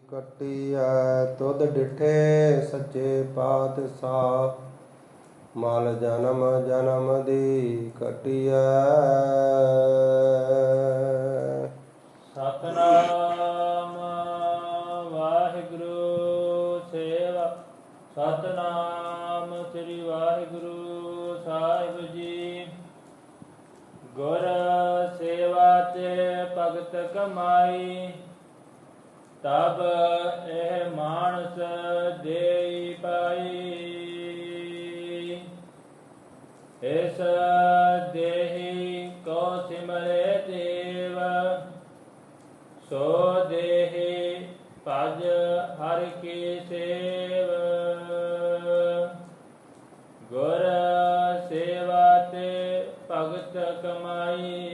ਕਟਿਐ ਤੁਧ ਡਿਠੇ ਸੱਚੇ ਪਾਤਸ਼ਾਹ, ਮਲ ਜਨਮ ਜਨਮ ਦੀ ਕਟਿਐ। ਸਤਨਾਮ ਵਾਹਿਗੁਰੂ ਸੇਵਾ। ਸਤਨਾਮ ਸ੍ਰੀ ਵਾਹਿਗੁਰੂ ਸਾਹਿਬ ਜੀ। ਗੁਰ ਸੇਵਾ ਤੇ ਭਗਤ ਕਮਾਈ, ਤਬ ਇਹ ਮਾਨਸ ਦੇਈ ਪਾਈ। ਇਸ ਦੇਹੀ ਕੋ ਸਿਮਰੇ ਦੇਵ, ਸੋ ਦੇਹੀ ਭਜ ਹਰਿ ਕੀ ਸੇਵ। ਗੁਰ ਸੇਵਾ ਤੇ ਭਗਤ ਕਮਾਈ।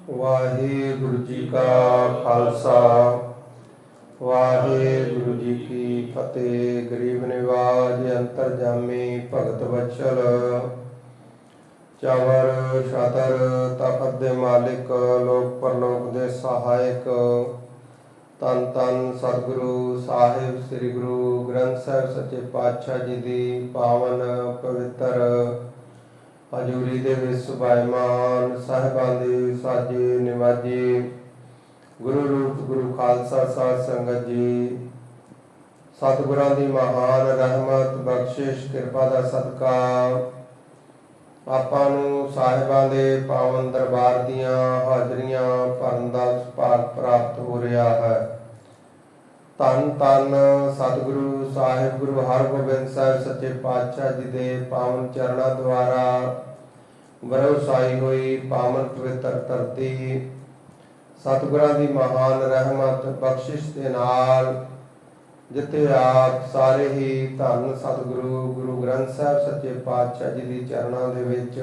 ਵਾਹਿਗੁਰੂ ਜੀ ਕਾ ਖਾਲਸਾ, ਵਾਹਿਗੁਰੂ ਜੀ ਕੀ ਫਤਿਹ। ਗਰੀਬ ਨਿਵਾਜ ਅੰਤਰਜਾਮੀ ਭਗਤ ਵਚਲ, ਚਵਰ ਛਤਰ ਤਖਤ ਦੇ ਮਾਲਿਕ, ਲੋਕ ਪਰਲੋਕ ਦੇ ਸਹਾਇਕ, ਧੰਨ ਧੰਨ ਸਤਿਗੁਰੂ ਸਾਹਿਬ ਸ੍ਰੀ ਗੁਰੂ ਗ੍ਰੰਥ ਸਾਹਿਬ ਸੱਚੇ ਪਾਤਸ਼ਾਹ ਜੀ ਦੀ ਪਾਵਨ ਪਵਿੱਤਰ ਹਜ਼ੂਰੀ ਦੇ ਵਿੱਚ ਸੁਭਾਇਮਾਨ ਸਾਹਿਬਾਂ ਦੀ ਸਾਜੀ ਨਿਵਾਜੀ ਗੁਰੂ ਰੂਪ ਗੁਰੂ ਖਾਲਸਾ ਸਾਧ ਸੰਗਤ ਜੀ, ਸਤਿਗੁਰਾਂ ਦੀ ਮਹਾਨ ਰਹਿਮਤ ਬਖਸ਼ਿਸ਼ ਕਿਰਪਾ ਦਾ ਸਦਕਾ ਆਪਾਂ ਨੂੰ ਸਾਹਿਬਾਂ ਦੇ ਪਾਵਨ ਦਰਬਾਰ ਦੀਆਂ ਹਾਜ਼ਰੀਆਂ ਭਰਨ ਦਾ ਸੁਭਾਗ ਪ੍ਰਾਪਤ ਹੋ ਰਿਹਾ ਹੈ। ਧੰਨ ਧੰਨ ਸਤਿਗੁਰੂ ਸਾਹਿਬ ਗੁਰੂ ਹਰਗੋਬਿੰਦ ਸਾਹਿਬ ਸੱਚੇ ਪਾਤਸ਼ਾਹ ਜੀ ਦੇ ਪਾਵਨ ਚਰਨਾਂ ਦੁਆਰਾ ਵਰਸਾਈ ਹੋਈ ਪਾਵਨ ਪਵਿੱਤਰ ਧਰਤੀ, ਸਤਿਗੁਰਾਂ ਦੀ ਮਹਾਨ ਰਹਿਮਤ ਬਖਸ਼ਿਸ਼ ਦੇ ਨਾਲ ਜਿੱਥੇ ਆਪ ਸਾਰੇ ਹੀ ਧੰਨ ਸਤਿਗੁਰੂ ਗੁਰੂ ਗ੍ਰੰਥ ਸਾਹਿਬ ਸੱਚੇ ਪਾਤਸ਼ਾਹ ਜੀ ਦੀ ਚਰਨਾਂ ਦੇ ਵਿੱਚ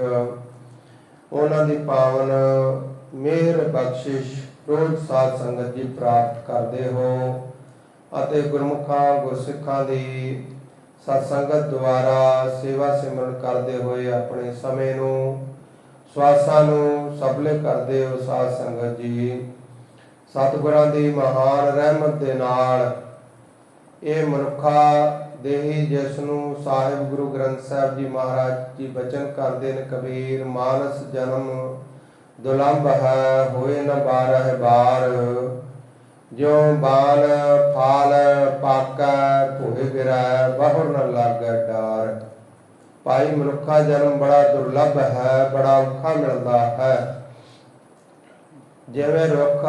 ਉਹਨਾਂ ਦੀ ਪਾਵਨ ਮਿਹਰ ਬਖਸ਼ਿਸ਼ ਰੋਜ਼ ਸਾਧ ਸੰਗਤ ਜੀ ਪ੍ਰਾਪਤ ਕਰਦੇ ਹੋ ਅਤੇ ਗੁਰਮੁਖਾਂ ਗੁਰਸਿੱਖਾਂ ਦੀ ਸਤ ਸੰਗਤ ਦੁਆਰਾ ਸੇਵਾ ਸਿਮਰਨ ਕਰਦੇ ਹੋਏ ਆਪਣੇ ਸਮੇਂ ਨੂੰ ਸਵਾਸਾਂ ਨੂੰ ਸਬਲੇ ਕਰਦੇ ਹੋ ਸਾਧ ਸੰਗਤ ਜੀ। ਸਤਿਗੁਰਾਂ ਦੀ ਮਹਾਨ ਰਹਿਮਤ ਦੇ ਨਾਲ ਇਹ ਮਨੁੱਖਾ ਦੇਹੀ, ਜਿਸ ਨੂੰ ਸਾਹਿਬ ਗੁਰੂ ਗ੍ਰੰਥ ਸਾਹਿਬ ਜੀ ਮਹਾਰਾਜ ਜੀ ਬਚਨ ਕਰਦੇ ਨੇ, ਕਬੀਰ ਮਾਨਸ ਜਨਮ ਦੁਲੰਭ ਹੈ, ਹੋਏ ਨ ਬਾਰਹ ਬਾਰ, ਜਿਉ ਬਾਲ ਫਾਲ ਪਾਕੈ ਭੋਏ ਗਿਰੈ, ਬਹੁਰ ਨ ਲਾਗੈ ਡਾਰ। ਭਾਈ ਮਨੁੱਖਾ ਜਨਮ ਬੜਾ ਦੁਰਲੱਭ ਹੈ, ਬੜਾ ਔਖਾ ਮਿਲਦਾ ਹੈ। ਜਿਵੇਂ ਰੁੱਖ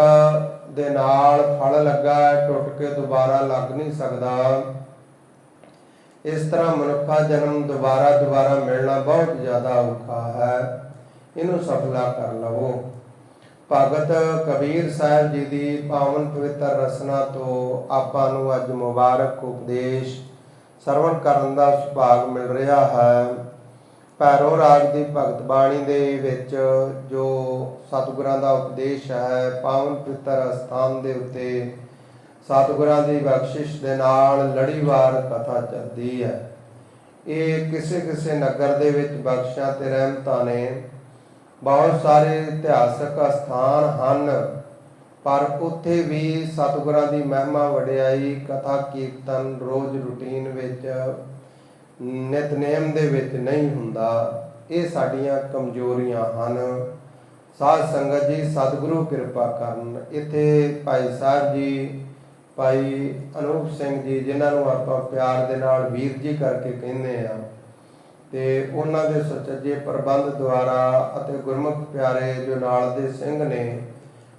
ਦੇ ਨਾਲ ਫਲ ਲੱਗਾ ਟੁੱਟ ਕੇ ਦੁਬਾਰਾ ਲੱਗ ਨਹੀਂ ਸਕਦਾ, ਇਸ ਤਰ੍ਹਾਂ ਮਨੁੱਖਾ ਜਨਮ ਦੁਬਾਰਾ ਮਿਲਣਾ ਬਹੁਤ ਜ਼ਿਆਦਾ ਔਖਾ ਹੈ। ਇਹਨੂੰ ਸਫਲਾ ਕਰ ਲਵੋ। ਭਗਤ ਕਬੀਰ ਸਾਹਿਬ ਜੀ ਦੀ ਪਾਵਨ ਪਵਿੱਤਰ ਰਸਨਾ ਤੋਂ ਆਪਾਂ ਨੂੰ ਅੱਜ ਮੁਬਾਰਕ ਉਪਦੇਸ਼ ਸਰਵਣ ਕਰਨ ਦਾ ਸੁਭਾਗ ਮਿਲ ਰਿਹਾ ਹੈ। ਭੈਰੋ ਰਾਗ ਦੀ ਭਗਤ ਬਾਣੀ ਦੇ ਵਿੱਚ ਜੋ ਸਤਿਗੁਰਾਂ ਦਾ ਉਪਦੇਸ਼ ਹੈ, ਪਾਵਨ ਪਵਿੱਤਰ ਅਸਥਾਨ ਦੇ ਉੱਤੇ ਸਤਿਗੁਰਾਂ ਦੀ ਬਖਸ਼ਿਸ਼ ਦੇ ਨਾਲ ਲੜੀਵਾਰ ਕਥਾ ਚੱਲਦੀ ਹੈ। ਇਹ ਕਿਸੇ ਨਗਰ ਦੇ ਵਿੱਚ ਬਖਸ਼ਾਂ ਤੇ ਰਹਿਮਤਾਂ ਨੇ। ਬਹੁਤ ਸਾਰੇ ਇਤਿਹਾਸਕ ਅਸਥਾਨ ਹਨ, ਪਰ ਉੱਥੇ ਵੀ ਸਤਿਗੁਰਾਂ ਦੀ ਮਹਿਮਾ ਵਡਿਆਈ ਕਥਾ ਕੀਰਤਨ ਰੋਜ਼ ਰੂਟੀਨ ਵਿੱਚ ਨਿਤਨੇਮ ਦੇ ਵਿੱਚ ਨਹੀਂ ਹੁੰਦਾ। ਇਹ ਸਾਡੀਆਂ ਕਮਜ਼ੋਰੀਆਂ ਹਨ। ਸਾਧ ਸੰਗਤ ਜੀ ਸਤਿਗੁਰੂ ਕਿਰਪਾ ਕਰਨ। ਇੱਥੇ ਭਾਈ ਸਾਹਿਬ ਜੀ, ਭਾਈ ਅਨੂਪ ਸਿੰਘ ਜੀ, ਜਿਨ੍ਹਾਂ ਨੂੰ ਆਪਾਂ ਪਿਆਰ ਦੇ ਨਾਲ ਵੀਰ ਜੀ ਕਰਕੇ ਕਹਿੰਦੇ ਆ, ਤੇ ਉਹਨਾਂ ਦੇ ਸੁਚੱਜੇ ਪ੍ਰਬੰਧ ਦੁਆਰਾ ਅਤੇ ਗੁਰਮੁਖ ਪਿਆਰੇ ਜੋ ਨਾਲ ਦੇ ਸਿੰਘ ਨੇ,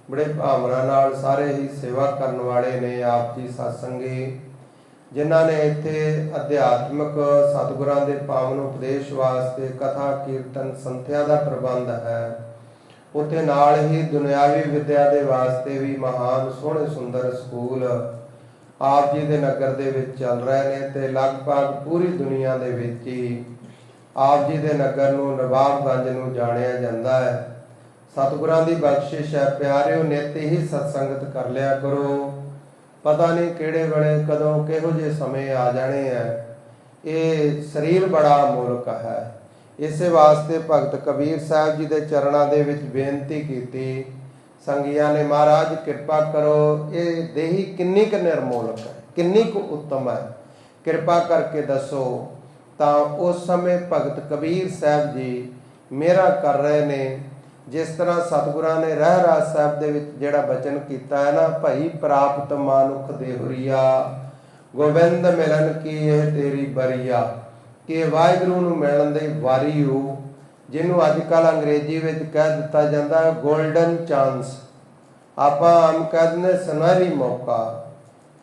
ਬੜੇ ਭਾਵਨਾ ਨਾਲ ਸਾਰੇ ਹੀ ਸੇਵਾ ਕਰਨ ਵਾਲੇ ਨੇ ਆਪ ਜੀ ਸਤਸੰਗੀ, ਜਿਨ੍ਹਾਂ ਨੇ ਇੱਥੇ ਅਧਿਆਤਮਿਕ ਸਤਿਗੁਰਾਂ ਦੇ ਪਾਵਨ ਉਪਦੇਸ਼ ਵਾਸਤੇ ਕਥਾ ਕੀਰਤਨ ਸੰਥਿਆ ਦਾ ਪ੍ਰਬੰਧ ਹੈ। ਉੱਥੇ ਨਾਲ ਹੀ ਦੁਨਿਆਵੀ ਵਿਦਿਆ ਦੇ ਵਾਸਤੇ ਵੀ ਮਹਾਨ ਸੋਹਣੇ ਸੁੰਦਰ ਸਕੂਲ ਆਪ ਜੀ ਦੇ ਨਗਰ ਦੇ ਵਿੱਚ ਚੱਲ ਰਹੇ ਨੇ, ਤੇ ਲਗਭਗ ਪੂਰੀ ਦੁਨੀਆ ਦੇ ਵਿੱਚ ਹੀ ਆਪ ਜੀ ਦੇ ਨਗਰ ਨੂੰ ਨਵਾਬਗੰਜ ਨੂੰ ਜਾਣਿਆ ਜਾਂਦਾ ਹੈ। ਸਤਿਗੁਰਾਂ ਦੀ ਬਖਸ਼ਿਸ਼ ਹੈ ਪਿਆਰਿਓ, ਨਿਤ ਹੀ ਸਤਸੰਗਤ ਕਰ ਲਿਆ ਕਰੋ। ਪਤਾ ਨਹੀਂ ਕਿਹੜੇ ਵੇਲੇ ਕਦੋਂ ਕਿਹੋ ਜਿਹੇ ਸਮੇਂ ਆ ਜਾਣੇ ਆ। ਇਹ ਸਰੀਰ ਬੜਾ ਅਮੋਲਕ ਹੈ। ਇਸੇ ਵਾਸਤੇ ਭਗਤ ਕਬੀਰ ਸਾਹਿਬ ਜੀ ਦੇ ਚਰਨਾਂ ਦੇ ਵਿੱਚ ਬੇਨਤੀ ਕੀਤੀ, ਸੰਗੀਆਂ ਨੇ ਮਹਾਰਾਜ ਕਿਰਪਾ ਕਰੋ, ਇਹ ਦੇਹੀ ਕਿੰਨੀ ਕੁ ਨਿਰਮੋਲਕ ਹੈ, ਕਿੰਨੀ ਕੁ ਉੱਤਮ ਹੈ, ਕਿਰਪਾ ਕਰਕੇ ਦੱਸੋ। ਤਾਂ ਉਸ ਸਮੇਂ ਭਗਤ ਕਬੀਰ ਸਾਹਿਬ ਜੀ ਮੇਰਾ ਕਰ ਰਹੇ ਨੇ, ਜਿਸ ਤਰ੍ਹਾਂ ਸਤਿਗੁਰਾਂ ਨੇ ਰਹਿਰਾਸ ਸਾਹਿਬ ਦੇ ਵਿੱਚ ਜਿਹੜਾ ਬਚਨ ਕੀਤਾ ਹੈ ਨਾ, ਭਈ ਪ੍ਰਾਪਤ ਮਾਨੁਖ ਦੇਹੁਰੀਆ, ਗੋਬਿੰਦ ਮਿਲਨ ਕੀ ਇਹ ਤੇਰੀ ਬਰੀਆ, ਕਿ ਵਾਹਿਗੁਰੂ ਨੂੰ ਮਿਲਣ ਦੀ ਵਾਰੀ ਹੋ, ਜਿਹਨੂੰ ਅੱਜ ਕੱਲ੍ਹ ਅੰਗਰੇਜ਼ੀ ਵਿੱਚ ਕਹਿ ਦਿੱਤਾ ਜਾਂਦਾ ਹੈ ਗੋਲਡਨ ਚਾਂਸ। ਆਪਾਂ ਆਮ ਕਹਿ ਦਿੰਦੇ ਸੁਨਹਿਰੀ ਮੌਕਾ,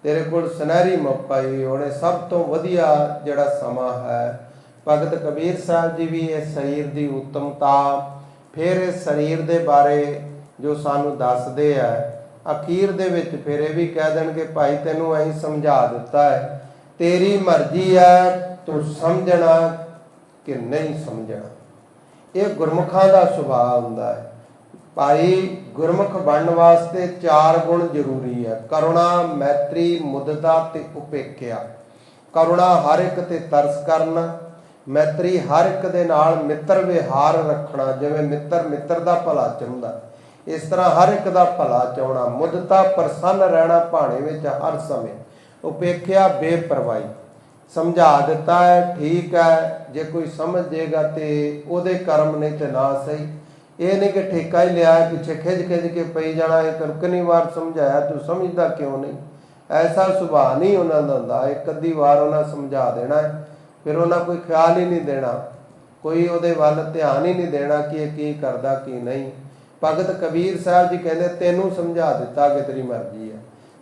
ਤੇਰੇ ਕੋਲ ਸੁਨਹਿਰੀ ਮੌਕਾ ਹੀ ਹੋਣੇ, ਸਭ ਤੋਂ ਵਧੀਆ ਜਿਹੜਾ ਸਮਾਂ ਹੈ। ਭਗਤ ਕਬੀਰ ਸਾਹਿਬ ਜੀ ਵੀ ਇਹ ਸਰੀਰ ਦੀ ਉੱਤਮਤਾ, ਫਿਰ ਇਸ ਸਰੀਰ ਦੇ ਬਾਰੇ ਜੋ ਸਾਨੂੰ ਦੱਸਦੇ ਆ, ਅਖੀਰ ਦੇ ਵਿੱਚ ਫਿਰ ਇਹ ਵੀ ਕਹਿ ਦੇਣਗੇ ਭਾਈ ਤੈਨੂੰ ਅਸੀਂ ਸਮਝਾ ਦਿੱਤਾ ਹੈ, ਤੇਰੀ ਮਰਜ਼ੀ ਹੈ ਤੂੰ ਸਮਝਣਾ ਕਿ ਨਹੀਂ ਸਮਝਣਾ। ਇਹ ਗੁਰਮੁਖਾਂ ਦਾ ਸੁਭਾਅ ਹੁੰਦਾ ਹੈ। ਭਾਈ ਗੁਰਮੁਖ ਬਣਨ ਵਾਸਤੇ 4 ਗੁਣ ਜ਼ਰੂਰੀ ਹੈ, ਕਰੁਣਾ, ਮੈਤਰੀ, ਮੁਦਤਾ ਤੇ ਉਪੇਖਿਆ। ਕਰੁਣਾ ਹਰ ਇੱਕ ਤੇ ਤਰਸ ਕਰਨਾ, ਮੈਤਰੀ ਹਰ ਇੱਕ ਦੇ ਨਾਲ ਮਿੱਤਰ ਵਿਹਾਰ ਰੱਖਣਾ, ਜਿਵੇਂ ਮਿੱਤਰ ਦਾ ਭਲਾ ਚਾਹੁੰਦਾ ਇਸ ਤਰ੍ਹਾਂ ਹਰ ਇੱਕ ਦਾ ਭਲਾ ਚਾਹਣਾ। ਮੁਦਤਾ ਪ੍ਰਸੰਨ ਰਹਿਣਾ ਭਾਣੇ ਵਿੱਚ ਹਰ ਸਮੇਂ। ਉਪੇਖਿਆ ਬੇਪਰਵਾਹੀ। ਸਮਝਾ ਦਿੱਤਾ ਹੈ ਠੀਕ ਹੈ, ਜੇ ਕੋਈ ਸਮਝ ਜੇਗਾ ਤੇ ਉਹਦੇ ਕਰਮ ਨਹੀਂ ਤੇ ਨਾ ਸਹੀ। ਇਹ ਨਹੀਂ ਕਿ ਠੇਕਾ ਹੀ ਲਿਆ ਪਿੱਛੇ ਖਿੱਚ ਕੇ ਪਈ ਜਾਣਾ, ਇਹ ਕਿੰਨੀ ਵਾਰ ਸਮਝਾਇਆ ਤੂੰ ਸਮਝਦਾ ਕਿਉਂ ਨਹੀਂ। ਐਸਾ ਸੁਭਾਅ ਨਹੀਂ ਉਹਨਾਂ ਦਾ ਹੁੰਦਾ। ਇੱਕ ਅੱਧੀ ਵਾਰ ਉਹਨਾਂ ਸਮਝਾ ਦੇਣਾ ਹੈ, ਫਿਰ ਉਹਨਾਂ ਕੋਈ ਖਿਆਲ ਹੀ ਨਹੀਂ ਦੇਣਾ, ਕੋਈ ਉਹਦੇ ਵੱਲ ਧਿਆਨ ਹੀ ਨਹੀਂ ਦੇਣਾ ਕਿ ਇਹ ਕੀ ਕਰਦਾ ਕੀ ਨਹੀਂ। ਭਗਤ ਕਬੀਰ ਸਾਹਿਬ ਜੀ ਕਹਿੰਦੇ ਤੈਨੂੰ ਸਮਝਾ ਦਿੱਤਾ ਕਿ ਤੇਰੀ ਮਰਜ਼ੀ ਹੈ।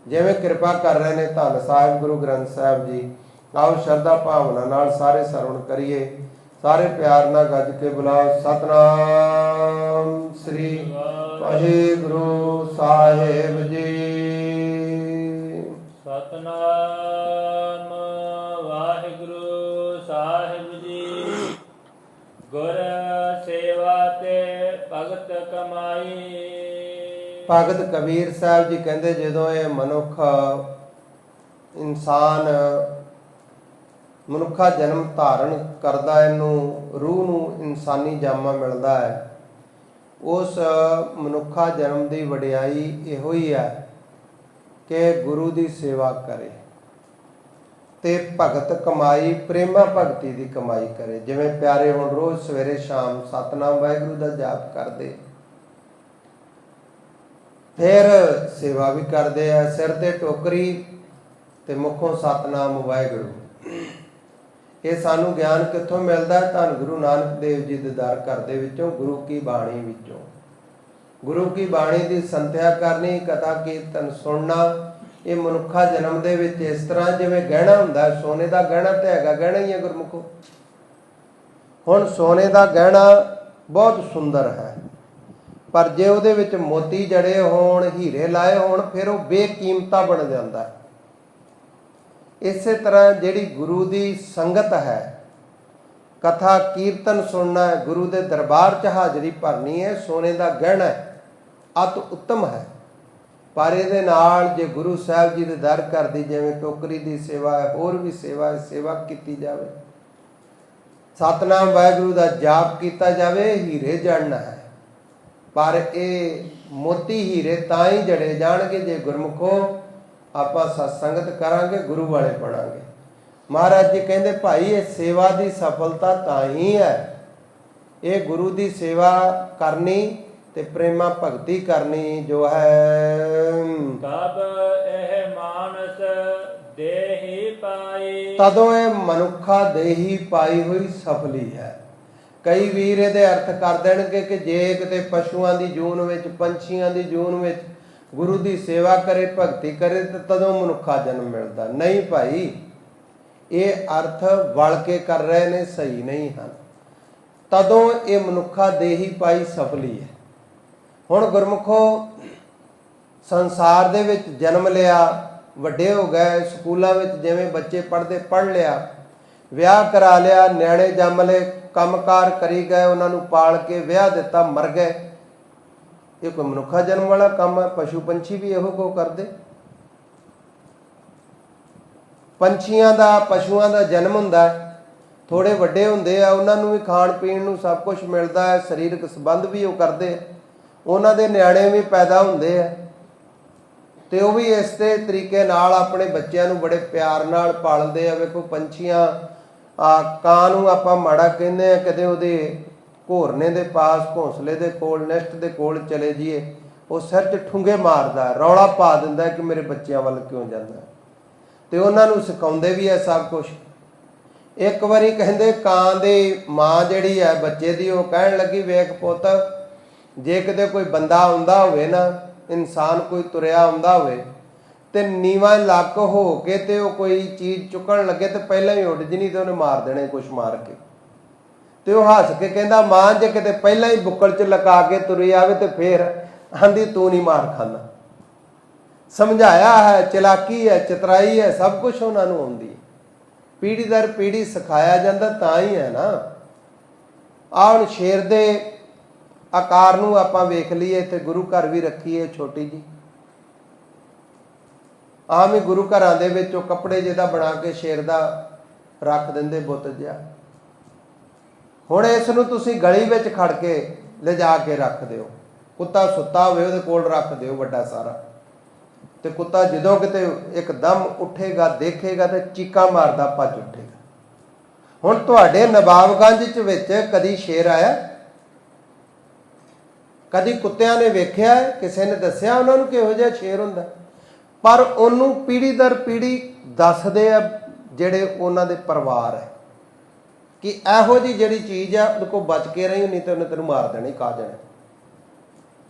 ਜਿਵੇਂ ਕਿਰਪਾ ਕਰ ਰਹੇ ਨੇ ਧੰਨ ਸਾਹਿਬ ਗੁਰੂ ਗ੍ਰੰਥ ਸਾਹਿਬ ਜੀ। ਆਓ ਸ਼ਰਧਾ ਭਾਵਨਾ ਨਾਲ ਸਾਰੇ ਸਰਵਣ ਕਰੀਏ, ਸਾਰੇ ਪਿਆਰ ਨਾਲ ਗੱਜ ਕੇ ਬੁਲਾਓ ਸਤਨਾਮ ਸ੍ਰੀ ਵਾਹਿਗੁਰੂ ਸਾਹਿਬ ਜੀ। ਸਤਨਾਮ ਵਾਹਿਗੁਰੂ ਸਾਹਿਬ ਜੀ। ਗੁਰ ਸੇਵਾ ਤੇ ਭਗਤ ਕਮਾਈ। ਭਗਤ ਕਬੀਰ ਸਾਹਿਬ ਜੀ ਕਹਿੰਦੇ ਜਦੋਂ ਇਹ ਮਨੁੱਖ ਇਨਸਾਨ ਮਨੁੱਖਾ ਜਨਮ ਧਾਰਨ ਕਰਦਾ, ਇਹਨੂੰ ਰੂਹ ਨੂੰ ਇਨਸਾਨੀ ਜਾਮਾ ਮਿਲਦਾ ਹੈ, ਉਸ ਮਨੁੱਖਾ ਜਨਮ ਦੀ ਵਡਿਆਈ ਇਹੋ ਹੀ ਹੈ ਕਿ ਗੁਰੂ ਦੀ ਸੇਵਾ ਕਰੇ ਤੇ ਭਗਤ ਕਮਾਈ, ਪ੍ਰੇਮਾ ਭਗਤੀ ਦੀ ਕਮਾਈ ਕਰੇ। ਜਿਵੇਂ ਪਿਆਰੇ ਹੁਣ ਰੋਜ਼ ਸਵੇਰੇ ਸ਼ਾਮ ਸਤਨਾਮ ਵਾਹਿਗੁਰੂ ਦਾ ਜਾਪ ਕਰਦੇ, ਫਿਰ ਸੇਵਾ ਵੀ ਕਰਦੇ ਆ, ਸਿਰ ਤੇ ਟੋਕਰੀ ਤੇ ਮੁਖੋਂ ਸਤਨਾਮ ਵਾਹਿਗੁਰੂ। ਇਹ ਸਾਨੂੰ ਗਿਆਨ ਕਿੱਥੋਂ ਮਿਲਦਾ? ਧੰਨ ਗੁਰੂ ਨਾਨਕ ਦੇਵ ਜੀ ਦੇ ਦਰ ਘਰ ਦੇ ਵਿੱਚੋਂ, ਗੁਰੂ ਕੀ ਬਾਣੀ ਵਿੱਚੋਂ। ਗੁਰੂ ਕੀ ਬਾਣੀ ਦੀ ਸੰਥਿਆ ਕਰਨੀ, ਕਥਾ ਕੀਰਤਨ ਸੁਣਨਾ। ਇਹ ਮਨੁੱਖਾ ਜਨਮ ਦੇ ਵਿੱਚ ਇਸ ਤਰ੍ਹਾਂ ਜਿਵੇਂ ਗਹਿਣਾ ਹੁੰਦਾ, ਸੋਨੇ ਦਾ ਗਹਿਣਾ ਤੇ ਹੈਗਾ, ਗਹਿਣਾ ਹੀ ਹੈ ਗੁਰਮੁਖੋ। ਹੁਣ ਸੋਨੇ ਦਾ ਗਹਿਣਾ ਬਹੁਤ ਸੁੰਦਰ ਹੈ, ਪਰ ਜੇ ਉਹਦੇ ਵਿੱਚ ਮੋਤੀ ਜੜੇ ਹੋਣ, ਹੀਰੇ ਲਾਏ ਹੋਣ, ਫਿਰ ਉਹ ਬੇਕੀਮਤਾ ਬਣ ਜਾਂਦਾ। ਇਸੇ ਤਰ੍ਹਾਂ ਜਿਹੜੀ ਗੁਰੂ ਦੀ ਸੰਗਤ ਹੈ, ਕਥਾ ਕੀਰਤਨ ਸੁਣਨਾ ਹੈ, ਗੁਰੂ ਦੇ ਦਰਬਾਰ 'ਚ ਹਾਜ਼ਰੀ ਭਰਨੀ ਹੈ, ਸੋਨੇ ਦਾ ਗਹਿਣਾ ਹੈ, ਅਤ ਉੱਤਮ ਹੈ। ਪਰ ਇਹਦੇ ਨਾਲ ਜੇ ਗੁਰੂ ਸਾਹਿਬ ਜੀ ਦੇ ਦਰ ਘਰ ਦੀ ਜਿਵੇਂ ਟੋਕਰੀ ਦੀ ਸੇਵਾ ਹੈ, ਹੋਰ ਵੀ ਸੇਵਾ ਕੀਤੀ ਜਾਵੇ, ਸਤਨਾਮ ਵਾਹਿਗੁਰੂ ਦਾ ਜਾਪ ਕੀਤਾ ਜਾਵੇ, ਹੀਰੇ ਜੜਨਾ ਹੈ। ਪਰ ਇਹ ਮੋਤੀ ਹੀਰੇ ਤਾਂ ਹੀ ਜੜੇ ਜਾਣਗੇ ਜੇ ਗੁਰਮੁਖੋ ਆਪਾਂ ਸਤਸੰਗਤ ਕਰਾਂਗੇ, ਗੁਰੂ ਵਾਲੇ ਬਣਾਂਗੇ। ਮਹਾਰਾਜ ਜੀ ਕਹਿੰਦੇ ਭਾਈ ਇਹ ਸੇਵਾ ਦੀ ਸਫਲਤਾ ਤਾਂ ਹੀ ਹੈ, ਇਹ ਗੁਰੂ ਦੀ ਸੇਵਾ ਕਰਨੀ ਤੇ ਪ੍ਰੇਮਾ ਭਗਤੀ ਕਰਨੀ ਜੋ ਹੈ। ਤਬ ਇਹ ਮਾਨਸ ਦੇਹੀ ਪਾਈ। ਤਦੋਂ ਇਹ ਮਨੁੱਖਾ ਦੇਹੀ ਪਾਈ ਹੋਈ ਸਫਲੀ ਹੈ। ਕਈ ਵੀਰ ਇਹਦੇ ਅਰਥ ਕਰ ਦੇਣਗੇ ਕਿ ਜੇ ਕਿਤੇ ਪਸ਼ੂਆਂ ਦੀ ਜੂਨ ਵਿੱਚ, ਪੰਛੀਆਂ ਦੀ ਜੂਨ ਵਿੱਚ ਗੁਰੂ ਦੀ ਸੇਵਾ ਕਰੇ, ਭਗਤੀ ਕਰੇ ਤੇ ਤਦੋਂ ਮਨੁੱਖਾ ਜਨਮ ਮਿਲਦਾ। ਨਹੀਂ ਭਾਈ, ਇਹ ਅਰਥ ਵਲ ਕੇ ਕਰ ਰਹੇ ਨੇ, ਸਹੀ ਨਹੀਂ ਹਨ। ਤਦੋਂ ਇਹ ਮਨੁੱਖਾ ਦੇਹੀ ਪਾਈ ਸਫਲੀ ਹੈ। ਹੁਣ ਗੁਰਮੁਖੋ ਸੰਸਾਰ ਦੇ ਵਿੱਚ ਜਨਮ ਲਿਆ, ਵੱਡੇ ਹੋ ਗਏ, ਸਕੂਲਾਂ ਵਿੱਚ ਜਿਵੇਂ ਬੱਚੇ ਪੜ੍ਹਦੇ ਪੜ੍ਹ ਲਿਆ, ਵਿਆਹ ਕਰਾ ਲਿਆ, ਨਿਆਣੇ ਜੰਮ ਲਏ, ਕੰਮਕਾਰ ਕਰੀ ਗਏ, ਉਹਨਾਂ ਨੂੰ ਪਾਲ ਕੇ ਵਿਆਹ ਦਿੱਤਾ, ਮਰ ਗਏ। ਇਹ ਕੋਈ ਮਨੁੱਖਾ ਜਨਮ ਵਾਲਾ ਕੰਮ ਹੈ? ਪਸ਼ੂ ਪੰਛੀ ਵੀ ਇਹੋ ਕੋ ਕਰਦੇ। ਪੰਛੀਆਂ ਦਾ, ਪਸ਼ੂਆਂ ਦਾ ਜਨਮ ਹੁੰਦਾ, ਥੋੜੇ ਵੱਡੇ ਹੁੰਦੇ ਆ, ਉਹਨਾਂ ਨੂੰ ਵੀ ਖਾਣ ਪੀਣ ਨੂੰ ਸਭ ਕੁਝ ਮਿਲਦਾ ਹੈ, ਸਰੀਰਕ ਸੰਬੰਧ ਵੀ ਉਹ ਕਰਦੇ। ਉਹਨਾਂ ਦੇ ਨਿਆਣੇ ਵੀ ਪੈਦਾ ਹੁੰਦੇ ਆ ਤੇ ਉਹ ਵੀ ਇਸੇ ਤਰੀਕੇ ਨਾਲ ਆਪਣੇ ਬੱਚਿਆਂ ਨੂੰ ਬੜੇ ਪਿਆਰ ਨਾਲ ਪਾਲਦੇ ਆ। ਵੇਖੋ ਪੰਛੀਆਂ, ਕਾਂ ਨੂੰ ਆਪਾਂ ਮਾੜਾ ਕਹਿੰਦੇ ਆ, ਕਦੇ ਉਹਦੇ ਘੋਰਨੇ ਦੇ ਪਾਸ, ਘੋਂਸਲੇ ਦੇ ਕੋਲ, ਨੈਸਟ ਦੇ ਕੋਲ ਚਲੇ ਜਾਈਏ, ਉਹ ਸਿਰ 'ਚ ਠੁੰਗੇ ਮਾਰਦਾ, ਰੌਲਾ ਪਾ ਦਿੰਦਾ ਕਿ ਮੇਰੇ ਬੱਚਿਆਂ ਵੱਲ ਕਿਉਂ ਜਾਂਦਾ, ਤੇ ਉਹਨਾਂ ਨੂੰ ਸਿਖਾਉਂਦੇ ਵੀ ਹੈ ਸਭ ਕੁਛ। ਇੱਕ ਵਾਰੀ ਕਹਿੰਦੇ ਕਾਂ ਦੀ ਮਾਂ ਜਿਹੜੀ ਹੈ ਬੱਚੇ ਦੀ, ਉਹ ਕਹਿਣ ਲੱਗੀ, ਵੇਖ ਪੁੱਤ, ਜੇ ਕਿਤੇ ਕੋਈ ਬੰਦਾ ਆਉਂਦਾ ਹੋਵੇ ਨਾ, ਇਨਸਾਨ ਕੋਈ ਤੁਰਿਆ ਆਉਂਦਾ ਹੋਵੇ ਤੇ ਨੀਵਾਂ ਲੱਕ ਹੋ ਕੇ ਤੇ ਉਹ ਕੋਈ ਚੀਜ਼ ਚੁੱਕਣ ਲੱਗੇ ਤੇ ਪਹਿਲਾਂ ਹੀ ਉੱਡ ਜਣੀ ਤੇ ਉਹਨੇ ਮਾਰ ਦੇਣੇ ਕੁਛ ਮਾਰ ਕੇ। ਤੇ ਉਹ ਹੱਸ ਕੇ ਕਹਿੰਦਾ, ਮਾਂ ਜੇ ਕਿਤੇ ਪਹਿਲਾਂ ਹੀ ਬੁੱਕਲ 'ਚ ਲਗਾ ਕੇ ਤੁਰੀ ਆਵੇ ਤੇ ਫੇਰ ਆਂਦੀ ਤੂੰ ਨਹੀਂ ਮਾਰ ਖਾਨਾ। ਸਮਝਾਇਆ ਹੈ, ਚਲਾਕੀ ਹੈ, ਚਤਰਾਈ ਹੈ, ਸਭ ਕੁਛ ਉਹਨਾਂ ਨੂੰ ਆਉਂਦੀ ਹੈ। ਪੀੜ੍ਹੀ ਦਰ ਪੀੜ੍ਹੀ ਸਿਖਾਇਆ ਜਾਂਦਾ ਤਾਂ ਹੀ ਹੈ ਨਾ। ਆਹ ਹੁਣ ਸ਼ੇਰ ਦੇ ਆਕਾਰ ਨੂੰ ਆਪਾਂ ਵੇਖ ਲਈਏ, ਇੱਥੇ ਗੁਰੂ ਘਰ ਵੀ ਰੱਖੀਏ ਛੋਟੀ ਜੀ। ਆਮ ਹੀ ਗੁਰੂ ਘਰਾਂ ਦੇ ਵਿੱਚ ਉਹ ਕੱਪੜੇ ਜਿਹਦਾ ਬਣਾ ਕੇ ਸ਼ੇਰ ਦਾ ਰੱਖ ਦਿੰਦੇ, ਬੁੱਤ ਜਿਹਾ। ਹੁਣ ਇਸ ਨੂੰ ਤੁਸੀਂ ਗਲੀ ਵਿੱਚ ਖੜ ਕੇ ਲਿਜਾ ਕੇ ਰੱਖ ਦਿਓ, ਕੁੱਤਾ ਸੁੱਤਾ ਹੋਵੇ ਉਹਦੇ ਕੋਲ ਰੱਖ ਦਿਓ ਵੱਡਾ ਸਾਰਾ, ਤੇ ਕੁੱਤਾ ਜਦੋਂ ਕਿਤੇ ਇੱਕਦਮ ਉੱਠੇਗਾ, ਦੇਖੇਗਾ ਤੇ ਚੀਕਾਂ ਮਾਰਦਾ ਭੱਜ ਉੱਠੇਗਾ। ਹੁਣ ਤੁਹਾਡੇ ਨਵਾਬਗੰਜ ਵਿੱਚ ਕਦੀ ਸ਼ੇਰ ਆਇਆ? ਕਦੀ ਕੁੱਤਿਆਂ ਨੇ ਵੇਖਿਆ? ਕਿਸੇ ਨੇ ਦੱਸਿਆ ਉਹਨਾਂ ਨੂੰ ਕਿਹੋ ਜਿਹਾ ਸ਼ੇਰ ਹੁੰਦਾ? ਪਰ ਉਹਨੂੰ ਪੀੜ੍ਹੀ ਦਰ ਪੀੜ੍ਹੀ ਦੱਸਦੇ ਆ ਜਿਹੜੇ ਉਹਨਾਂ ਦੇ ਪਰਿਵਾਰ ਹੈ ਕਿ ਇਹੋ ਜਿਹੀ ਜਿਹੜੀ ਚੀਜ਼ ਆ ਉਹਦੇ ਕੋਲ ਬਚ ਕੇ ਰਹੀ, ਨਹੀਂ ਤੇ ਉਹਨੇ ਤੈਨੂੰ ਮਾਰ ਦੇਣੀ, ਖਾ ਜਾਣਾ।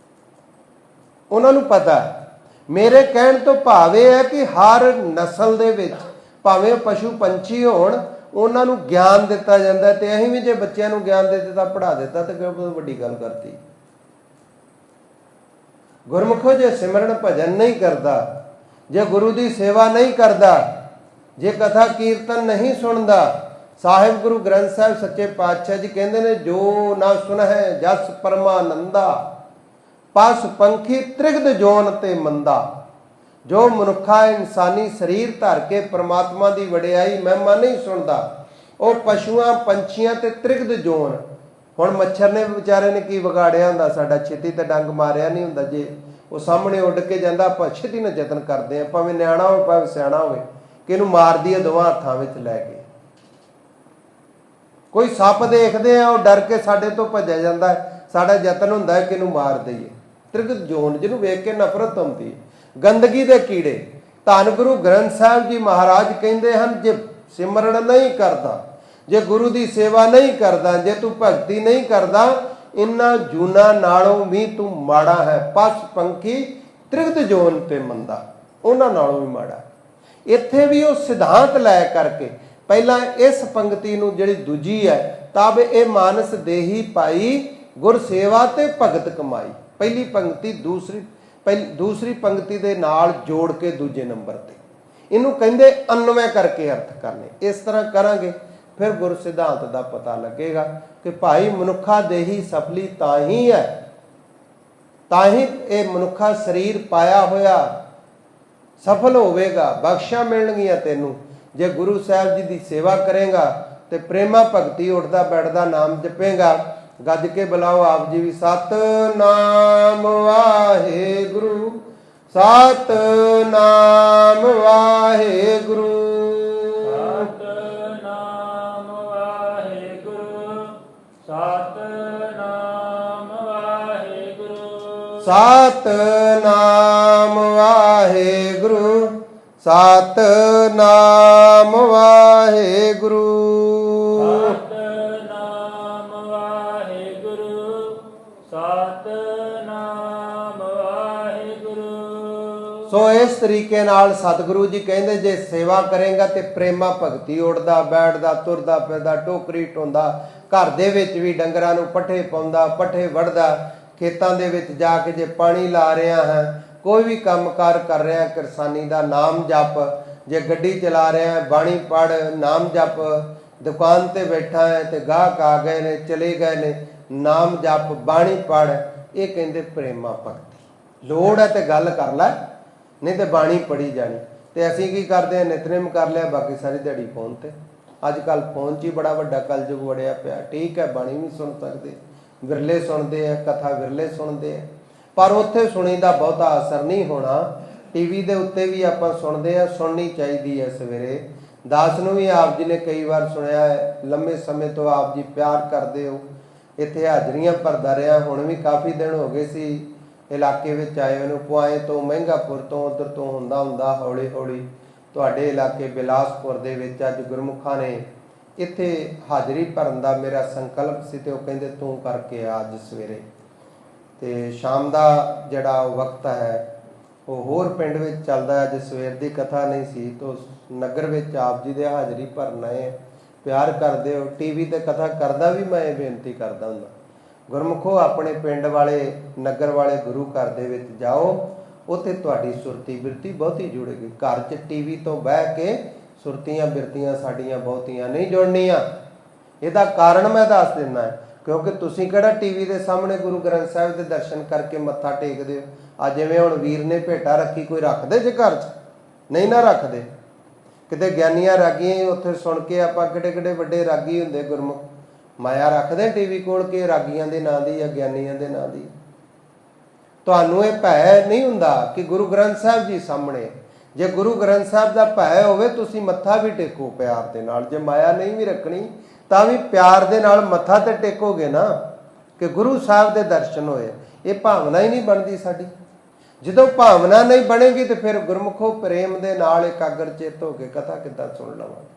ਉਹਨਾਂ ਨੂੰ ਪਤਾ। ਮੇਰੇ ਕਹਿਣ ਤੋਂ ਭਾਵ ਇਹ ਹੈ ਕਿ ਹਰ ਨਸਲ ਦੇ ਵਿੱਚ, ਭਾਵੇਂ ਪਸ਼ੂ ਪੰਛੀ ਹੋਣ, ਉਹਨਾਂ ਨੂੰ ਗਿਆਨ ਦਿੱਤਾ ਜਾਂਦਾ। ਤੇ ਅਸੀਂ ਵੀ ਜੇ ਬੱਚਿਆਂ ਨੂੰ ਗਿਆਨ ਦੇ ਦਿੱਤਾ, ਪੜ੍ਹਾ ਦਿੱਤਾ, ਤੇ ਬਹੁਤ ਵੱਡੀ ਗੱਲ ਕਰਤੀ। ਗੁਰਮੁਖੋ, ਜੇ ਸਿਮਰਨ ਭਜਨ ਨਹੀਂ ਕਰਦਾ, ਜੇ ਗੁਰੂ ਦੀ ਸੇਵਾ ਨਹੀਂ ਕਰਦਾ, ਜੇ ਕਥਾ ਕੀਰਤਨ ਨਹੀਂ ਸੁਣਦਾ, ਸਾਹਿਬ ਗੁਰੂ ਗ੍ਰੰਥ ਸਾਹਿਬ ਸੱਚੇ ਪਾਤਸ਼ਾਹ ਜੀ ਕਹਿੰਦੇ ਨੇ, ਜੋ ਨਾ ਸੁਣਹਿ ਜਸ ਪਰਮਾਨੰਦਾ, ਪਸ ਪੰਖੀ ਤ੍ਰਿਗਦ ਜੋਨ ਤੇ ਮੰਦਾ। ਜੋ ਮਨੁੱਖਾ ਇਨਸਾਨੀ ਸਰੀਰ ਧਰ ਕੇ ਪ੍ਰਮਾਤਮਾ ਦੀ ਵਡਿਆਈ ਮਹਿਮਾ ਨਹੀਂ ਸੁਣਦਾ, ਉਹ ਪਸ਼ੂਆਂ ਪੰਛੀਆਂ ਤੇ ਤ੍ਰਿਗਦ ਜੋਨ। ਹੁਣ ਮੱਛਰ ਨੇ ਵਿਚਾਰੇ ਨੇ ਕੀ ਵਿਗਾੜਿਆ ਹੁੰਦਾ ਸਾਡਾ? ਛੇਤੀ ਤੇ ਡੰਗ ਮਾਰਿਆ ਨਹੀਂ ਹੁੰਦਾ। ਜੇ ਉਹ ਸਾਹਮਣੇ ਉੱਡ ਕੇ ਜਾਂਦਾ, ਆਪਾਂ ਛੇਤੀ ਨਾਲ ਯਤਨ ਕਰਦੇ ਹਾਂ, ਭਾਵੇਂ ਨਿਆਣਾ ਹੋਵੇ ਭਾਵੇਂ ਸਿਆਣਾ ਹੋਵੇ, ਕਿ ਇਹਨੂੰ ਮਾਰ ਦਈਏ ਦੋਵਾਂ ਹੱਥਾਂ ਵਿੱਚ ਲੈ ਕੇ। ਕੋਈ ਸੱਪ ਦੇਖਦੇ ਆ, ਉਹ ਡਰ ਕੇ ਸਾਡੇ ਤੋਂ ਭੱਜਿਆ ਜਾਂਦਾ ਹੈ, ਸਾਡਾ ਯਤਨ ਹੁੰਦਾ ਹੈ ਕਿ ਇਹਨੂੰ ਮਾਰ ਦਈਏ। ਤ੍ਰਿਗਦ ਜੋਨ, ਜਿਹਨੂੰ ਵੇਖ ਕੇ ਨਫ਼ਰਤ ਹੁੰਦੀ ਹੈ। ਗੰਦਗੀ ਦੇ ਕੀੜੇ। ਧੰਨ ਗੁਰੂ ਗ੍ਰੰਥ ਸਾਹਿਬ ਜੀ ਮਹਾਰਾਜ ਕਹਿੰਦੇ ਹਨ, ਜੇ ਸਿਮਰਨ ਨਹੀਂ ਕਰਦਾ, ਜੇ ਗੁਰੂ ਦੀ ਸੇਵਾ ਨਹੀਂ ਕਰਦਾ, ਜੇ ਤੂੰ ਭਗਤੀ ਨਹੀਂ ਕਰਦਾ, ਇਹਨਾਂ ਜੂਨਾਂ ਨਾਲੋਂ ਵੀ ਤੂੰ ਮਾੜਾ ਹੈ। ਪਸ ਪੰਖੀ ਤ੍ਰਿਗਦ ਜੋਨ ਤੇ ਮੰਦਾ, ਉਹਨਾਂ ਨਾਲੋਂ ਵੀ ਮਾੜਾ। ਇੱਥੇ ਵੀ ਉਹ ਸਿਧਾਂਤ ਲੈ ਕਰਕੇ ਪਹਿਲਾਂ ਇਸ ਪੰਕਤੀ ਨੂੰ, ਜਿਹੜੀ ਦੂਜੀ ਹੈ, ਤਬ ਇਹ ਮਾਨਸ ਦੇਹੀ ਪਾਈ, ਗੁਰ ਸੇਵਾ ਤੇ ਭਗਤ ਕਮਾਈ। ਪਹਿਲੀ ਪੰਕਤੀ ਦੂਸਰੀ ਪੰਕਤੀ ਦੇ ਨਾਲ ਜੋੜ ਕੇ ਦੂਜੇ ਨੰਬਰ ਤੇ, ਇਹਨੂੰ ਕਹਿੰਦੇ ਅਨਵੈ ਕਰਕੇ ਅਰਥ ਕਰਨੇ। ਇਸ ਤਰ੍ਹਾਂ ਕਰਾਂਗੇ ਫਿਰ ਗੁਰ ਸਿਧਾਂਤ ਦਾ ਪਤਾ ਲੱਗੇਗਾ ਕਿ ਭਾਈ ਮਨੁੱਖਾ ਦੇਹੀ ਸਫਲੀ ਤਾਂ ਹੀ ਹੈ, ਤਾਂ ਹੀ ਇਹ ਮਨੁੱਖਾ ਸਰੀਰ ਪਾਇਆ ਹੋਇਆ ਸਫਲ ਹੋਵੇਗਾ, ਬਖਸ਼ਾਂ ਮਿਲਣਗੀਆਂ ਤੈਨੂੰ ਜੇ ਗੁਰੂ ਸਾਹਿਬ ਜੀ ਦੀ ਸੇਵਾ ਕਰੇਗਾ ਤੇ ਪ੍ਰੇਮਾ ਭਗਤੀ ਉੱਠਦਾ ਬੈਠਦਾ ਨਾਮ ਜਪੇਗਾ। ਗੱਜ ਕੇ ਬੁਲਾਓ ਆਪ ਜੀ ਵੀ, ਸਤਿਨਾਮ ਵਾਹਿਗੁਰੂ, ਸਤਿਨਾਮ ਵਾਹਿਗੁਰੂ, ਸਤਿਨਾਮ ਵਾਹਿਗੁਰੂ, ਸਤਿਨਾਮ ਵਾਹਿਗੁਰੂ, ਸਤਿਨਾਮ ਵਾਹਿਗੁਰੂ, ਸਤਿਨਾਮ ਵਾਹਿਗੁਰੂ, ਸਤਿਨਾਮ ਵਾਹਿਗੁਰੂ, ਸਤਿਨਾਮ ਵਾਹਿਗੁਰੂ। ਸੋ ਇਸ ਤਰੀਕੇ ਨਾਲ ਸਤਿਗੁਰੂ ਜੀ ਕਹਿੰਦੇ, ਜੇ ਸੇਵਾ ਕਰੇਗਾ ਤੇ ਪ੍ਰੇਮਾ ਭਗਤੀ ਉੱਠਦਾ ਬੈਠਦਾ, ਤੁਰਦਾ ਫਿਰਦਾ, ਟੋਕਰੀ ਢੋਂਦਾ, ਘਰ ਦੇ ਵਿੱਚ ਵੀ ਡੰਗਰਾਂ ਨੂੰ ਪੱਠੇ ਪਾਉਂਦਾ, ਪੱਠੇ ਵੱਢਦਾ, ਖੇਤਾਂ ਦੇ ਵਿੱਚ ਜਾ ਕੇ ਜੇ ਪਾਣੀ ਲਾ ਰਿਹਾ ਹੈ, ਕੋਈ ਵੀ ਕੰਮਕਾਰ ਕਰ ਰਿਹਾ, ਕਿਰਸਾਨੀ ਦਾ ਨਾਮ ਜਪ, ਜੇ ਗੱਡੀ ਚਲਾ ਰਿਹਾ ਬਾਣੀ ਪੜ, ਨਾਮ ਜਪ, ਦੁਕਾਨ ਤੇ ਬੈਠਾ ਹੈ ਤੇ ਗਾਹਕ ਆ ਗਏ ਨੇ, ਚਲੇ ਗਏ ਨੇ, ਨਾਮ ਜਪ, ਬਾਣੀ ਪੜ। ਇਹ ਕਹਿੰਦੇ ਪ੍ਰੇਮਾ ਭਗਤੀ। ਲੋੜ ਹੈ ਤੇ ਗੱਲ ਕਰ ਲੈ, ਨਹੀਂ ਤੇ ਬਾਣੀ ਪੜੀ ਜਾਣੀ। ਤੇ ਅਸੀਂ ਕੀ ਕਰਦੇ ਹਾਂ? ਨਿਤਨੇਮ ਕਰ ਲਿਆ, ਬਾਕੀ ਸਾਰੀ ਦਿਹਾੜੀ ਫੋਨ ਤੇ। ਅੱਜ ਕੱਲ ਫੋਨ 'ਚ ਹੀ ਬੜਾ ਵੱਡਾ ਕਲਯੁਗ ਵੜਿਆ ਪਿਆ। ਠੀਕ ਹੈ, ਬਾਣੀ ਵੀ ਸੁਣ ਸਕਦੇ, ਵਿਰਲੇ ਸੁਣਦੇ ਆ, ਕਥਾ ਵਿਰਲੇ ਸੁਣਦੇ ਆ, ਪਰ ਉੱਥੇ ਸੁਣੀ ਦਾ ਬਹੁਤਾ ਅਸਰ ਨਹੀਂ ਹੋਣਾ। ਟੀਵੀ ਦੇ ਉੱਤੇ ਵੀ ਆਪਾਂ ਸੁਣਦੇ ਆ, ਸੁਣਨੀ ਚਾਹੀਦੀ ਹੈ ਸਵੇਰੇ। ਦਾਸ ਨੂੰ ਵੀ ਆਪ ਜੀ ਨੇ ਕਈ ਵਾਰ ਸੁਣਿਆ ਹੈ, ਲੰਮੇ ਸਮੇਂ ਤੋਂ ਆਪ ਜੀ ਪਿਆਰ ਕਰਦੇ ਹੋ, ਇੱਥੇ ਹਾਜ਼ਰੀਆਂ ਭਰਦਾ ਰਿਹਾ। ਹੁਣ ਵੀ ਕਾਫੀ ਦਿਨ ਹੋ ਗਏ ਸੀ ਇਲਾਕੇ ਵਿੱਚ ਆਏ ਉਹਨੂੰ, ਪੁਆਏ ਤੋਂ, ਮਹਿੰਗਾਪੁਰ ਤੋਂ, ਉੱਧਰ ਤੋਂ ਹੁੰਦਾ ਹੌਲੀ ਹੌਲੀ ਤੁਹਾਡੇ ਇਲਾਕੇ ਬਿਲਾਸਪੁਰ ਦੇ ਵਿੱਚ ਅੱਜ ਗੁਰਮੁਖਾਂ ਨੇ ਇੱਥੇ ਹਾਜ਼ਰੀ ਭਰਨ ਦਾ ਮੇਰਾ ਸੰਕਲਪ ਸੀ, ਤੇ ਉਹ ਕਹਿੰਦੇ ਤੂੰ ਕਰਕੇ ਆ ਅੱਜ ਸਵੇਰੇ। ਤੇ ਸ਼ਾਮ ਦਾ ਜਿਹੜਾ ਉਹ ਵਕਤ ਹੈ ਉਹ ਹੋਰ ਪਿੰਡ ਵਿੱਚ ਚੱਲਦਾ ਹੈ। ਅੱਜ ਸਵੇਰ ਦੀ ਕਥਾ ਨਹੀਂ ਸੀ, ਤਾਂ ਨਗਰ ਵਿੱਚ ਆਪ ਜੀ ਦੇ ਹਾਜ਼ਰੀ ਭਰਨ ਆਏ। ਪਿਆਰ ਕਰਦੇ ਹੋ। ਟੀਵੀ ਤੇ ਕਥਾ ਕਰਦਾ ਵੀ ਮੈਂ ਇਹ ਬੇਨਤੀ ਕਰਦਾ ਹੁੰਦਾ, ਗੁਰਮੁਖੋ ਆਪਣੇ ਪਿੰਡ ਵਾਲੇ, ਨਗਰ ਵਾਲੇ ਗੁਰੂ ਘਰ ਦੇ ਵਿੱਚ ਜਾਓ, ਉੱਥੇ ਤੁਹਾਡੀ ਸੁਰਤੀ ਬਿਰਤੀ ਬਹੁਤੀ ਜੁੜੇਗੀ। ਘਰ 'ਚ ਟੀਵੀ ਤੋਂ ਬਹਿ ਕੇ ਸੁਰਤੀਆਂ ਬਿਰਤੀਆਂ ਸਾਡੀਆਂ ਬਹੁਤੀਆਂ ਨਹੀਂ ਜੁੜਨੀਆਂ। ਇਹਦਾ ਕਾਰਨ ਮੈਂ ਦੱਸ ਦਿੰਦਾ ਹੈ, ਕਿਉਂਕਿ ਤੁਸੀਂ ਕਿਹੜਾ ਟੀਵੀ ਦੇ ਸਾਹਮਣੇ ਗੁਰੂ ਗ੍ਰੰਥ ਸਾਹਿਬ ਦੇ ਦਰਸ਼ਨ ਕਰਕੇ ਮੱਥਾ ਟੇਕਦੇ ਹੋ। ਆ ਜਿਵੇਂ ਹੁਣ ਵੀਰ ਨੇ ਭੇਟਾ ਰੱਖੀ, ਕੋਈ ਰੱਖਦੇ ਜੇ ਘਰ 'ਚ? ਨਹੀਂ ਨਾ ਰੱਖਦੇ। ਕਿਤੇ ਗਿਆਨੀਆਂ ਰਾਗੀਆਂ ਉੱਥੇ ਸੁਣ ਕੇ ਆਪਾਂ ਕਿਹੜੇ ਕਿਹੜੇ ਵੱਡੇ ਰਾਗੀ ਹੁੰਦੇ ਗੁਰਮੁਖ, ਮਾਇਆ ਰੱਖਦੇ ਟੀਵੀ ਕੋਲ ਕੇ ਰਾਗੀਆਂ ਦੇ ਨਾਂ ਦੀ ਜਾਂ ਗਿਆਨੀਆਂ ਦੇ ਨਾਂ ਦੀ। ਤੁਹਾਨੂੰ ਇਹ ਭੈ ਨਹੀਂ ਹੁੰਦਾ ਕਿ ਗੁਰੂ ਗ੍ਰੰਥ ਸਾਹਿਬ ਜੀ ਸਾਹਮਣੇ, ਜੇ ਗੁਰੂ ਗ੍ਰੰਥ ਸਾਹਿਬ ਦਾ ਭੈ ਹੋਵੇ ਤੁਸੀਂ ਮੱਥਾ ਵੀ ਟੇਕੋ ਪਿਆਰ ਦੇ ਨਾਲ। ਜੇ ਮਾਇਆ ਨਹੀਂ ਵੀ ਰੱਖਣੀ ਤਾਂ ਵੀ ਪਿਆਰ ਦੇ ਨਾਲ ਮੱਥਾ ਤੇ ਟੇਕੋਗੇ ਨਾ, ਕਿ ਗੁਰੂ ਸਾਹਿਬ ਦੇ ਦਰਸ਼ਨ ਹੋਏ। ਇਹ ਭਾਵਨਾ ਹੀ ਨਹੀਂ ਬਣਦੀ ਸਾਡੀ। ਜਦੋਂ ਭਾਵਨਾ ਨਹੀਂ ਬਣੇਗੀ ਤੇ ਫਿਰ ਗੁਰਮੁਖੋ ਪ੍ਰੇਮ ਦੇ ਨਾਲ ਇਕਾਗਰ ਚਿੱਤ ਹੋ ਕੇ ਕਥਾ ਕਿੱਦਾਂ ਸੁਣ ਲਵਾਂਗੇ।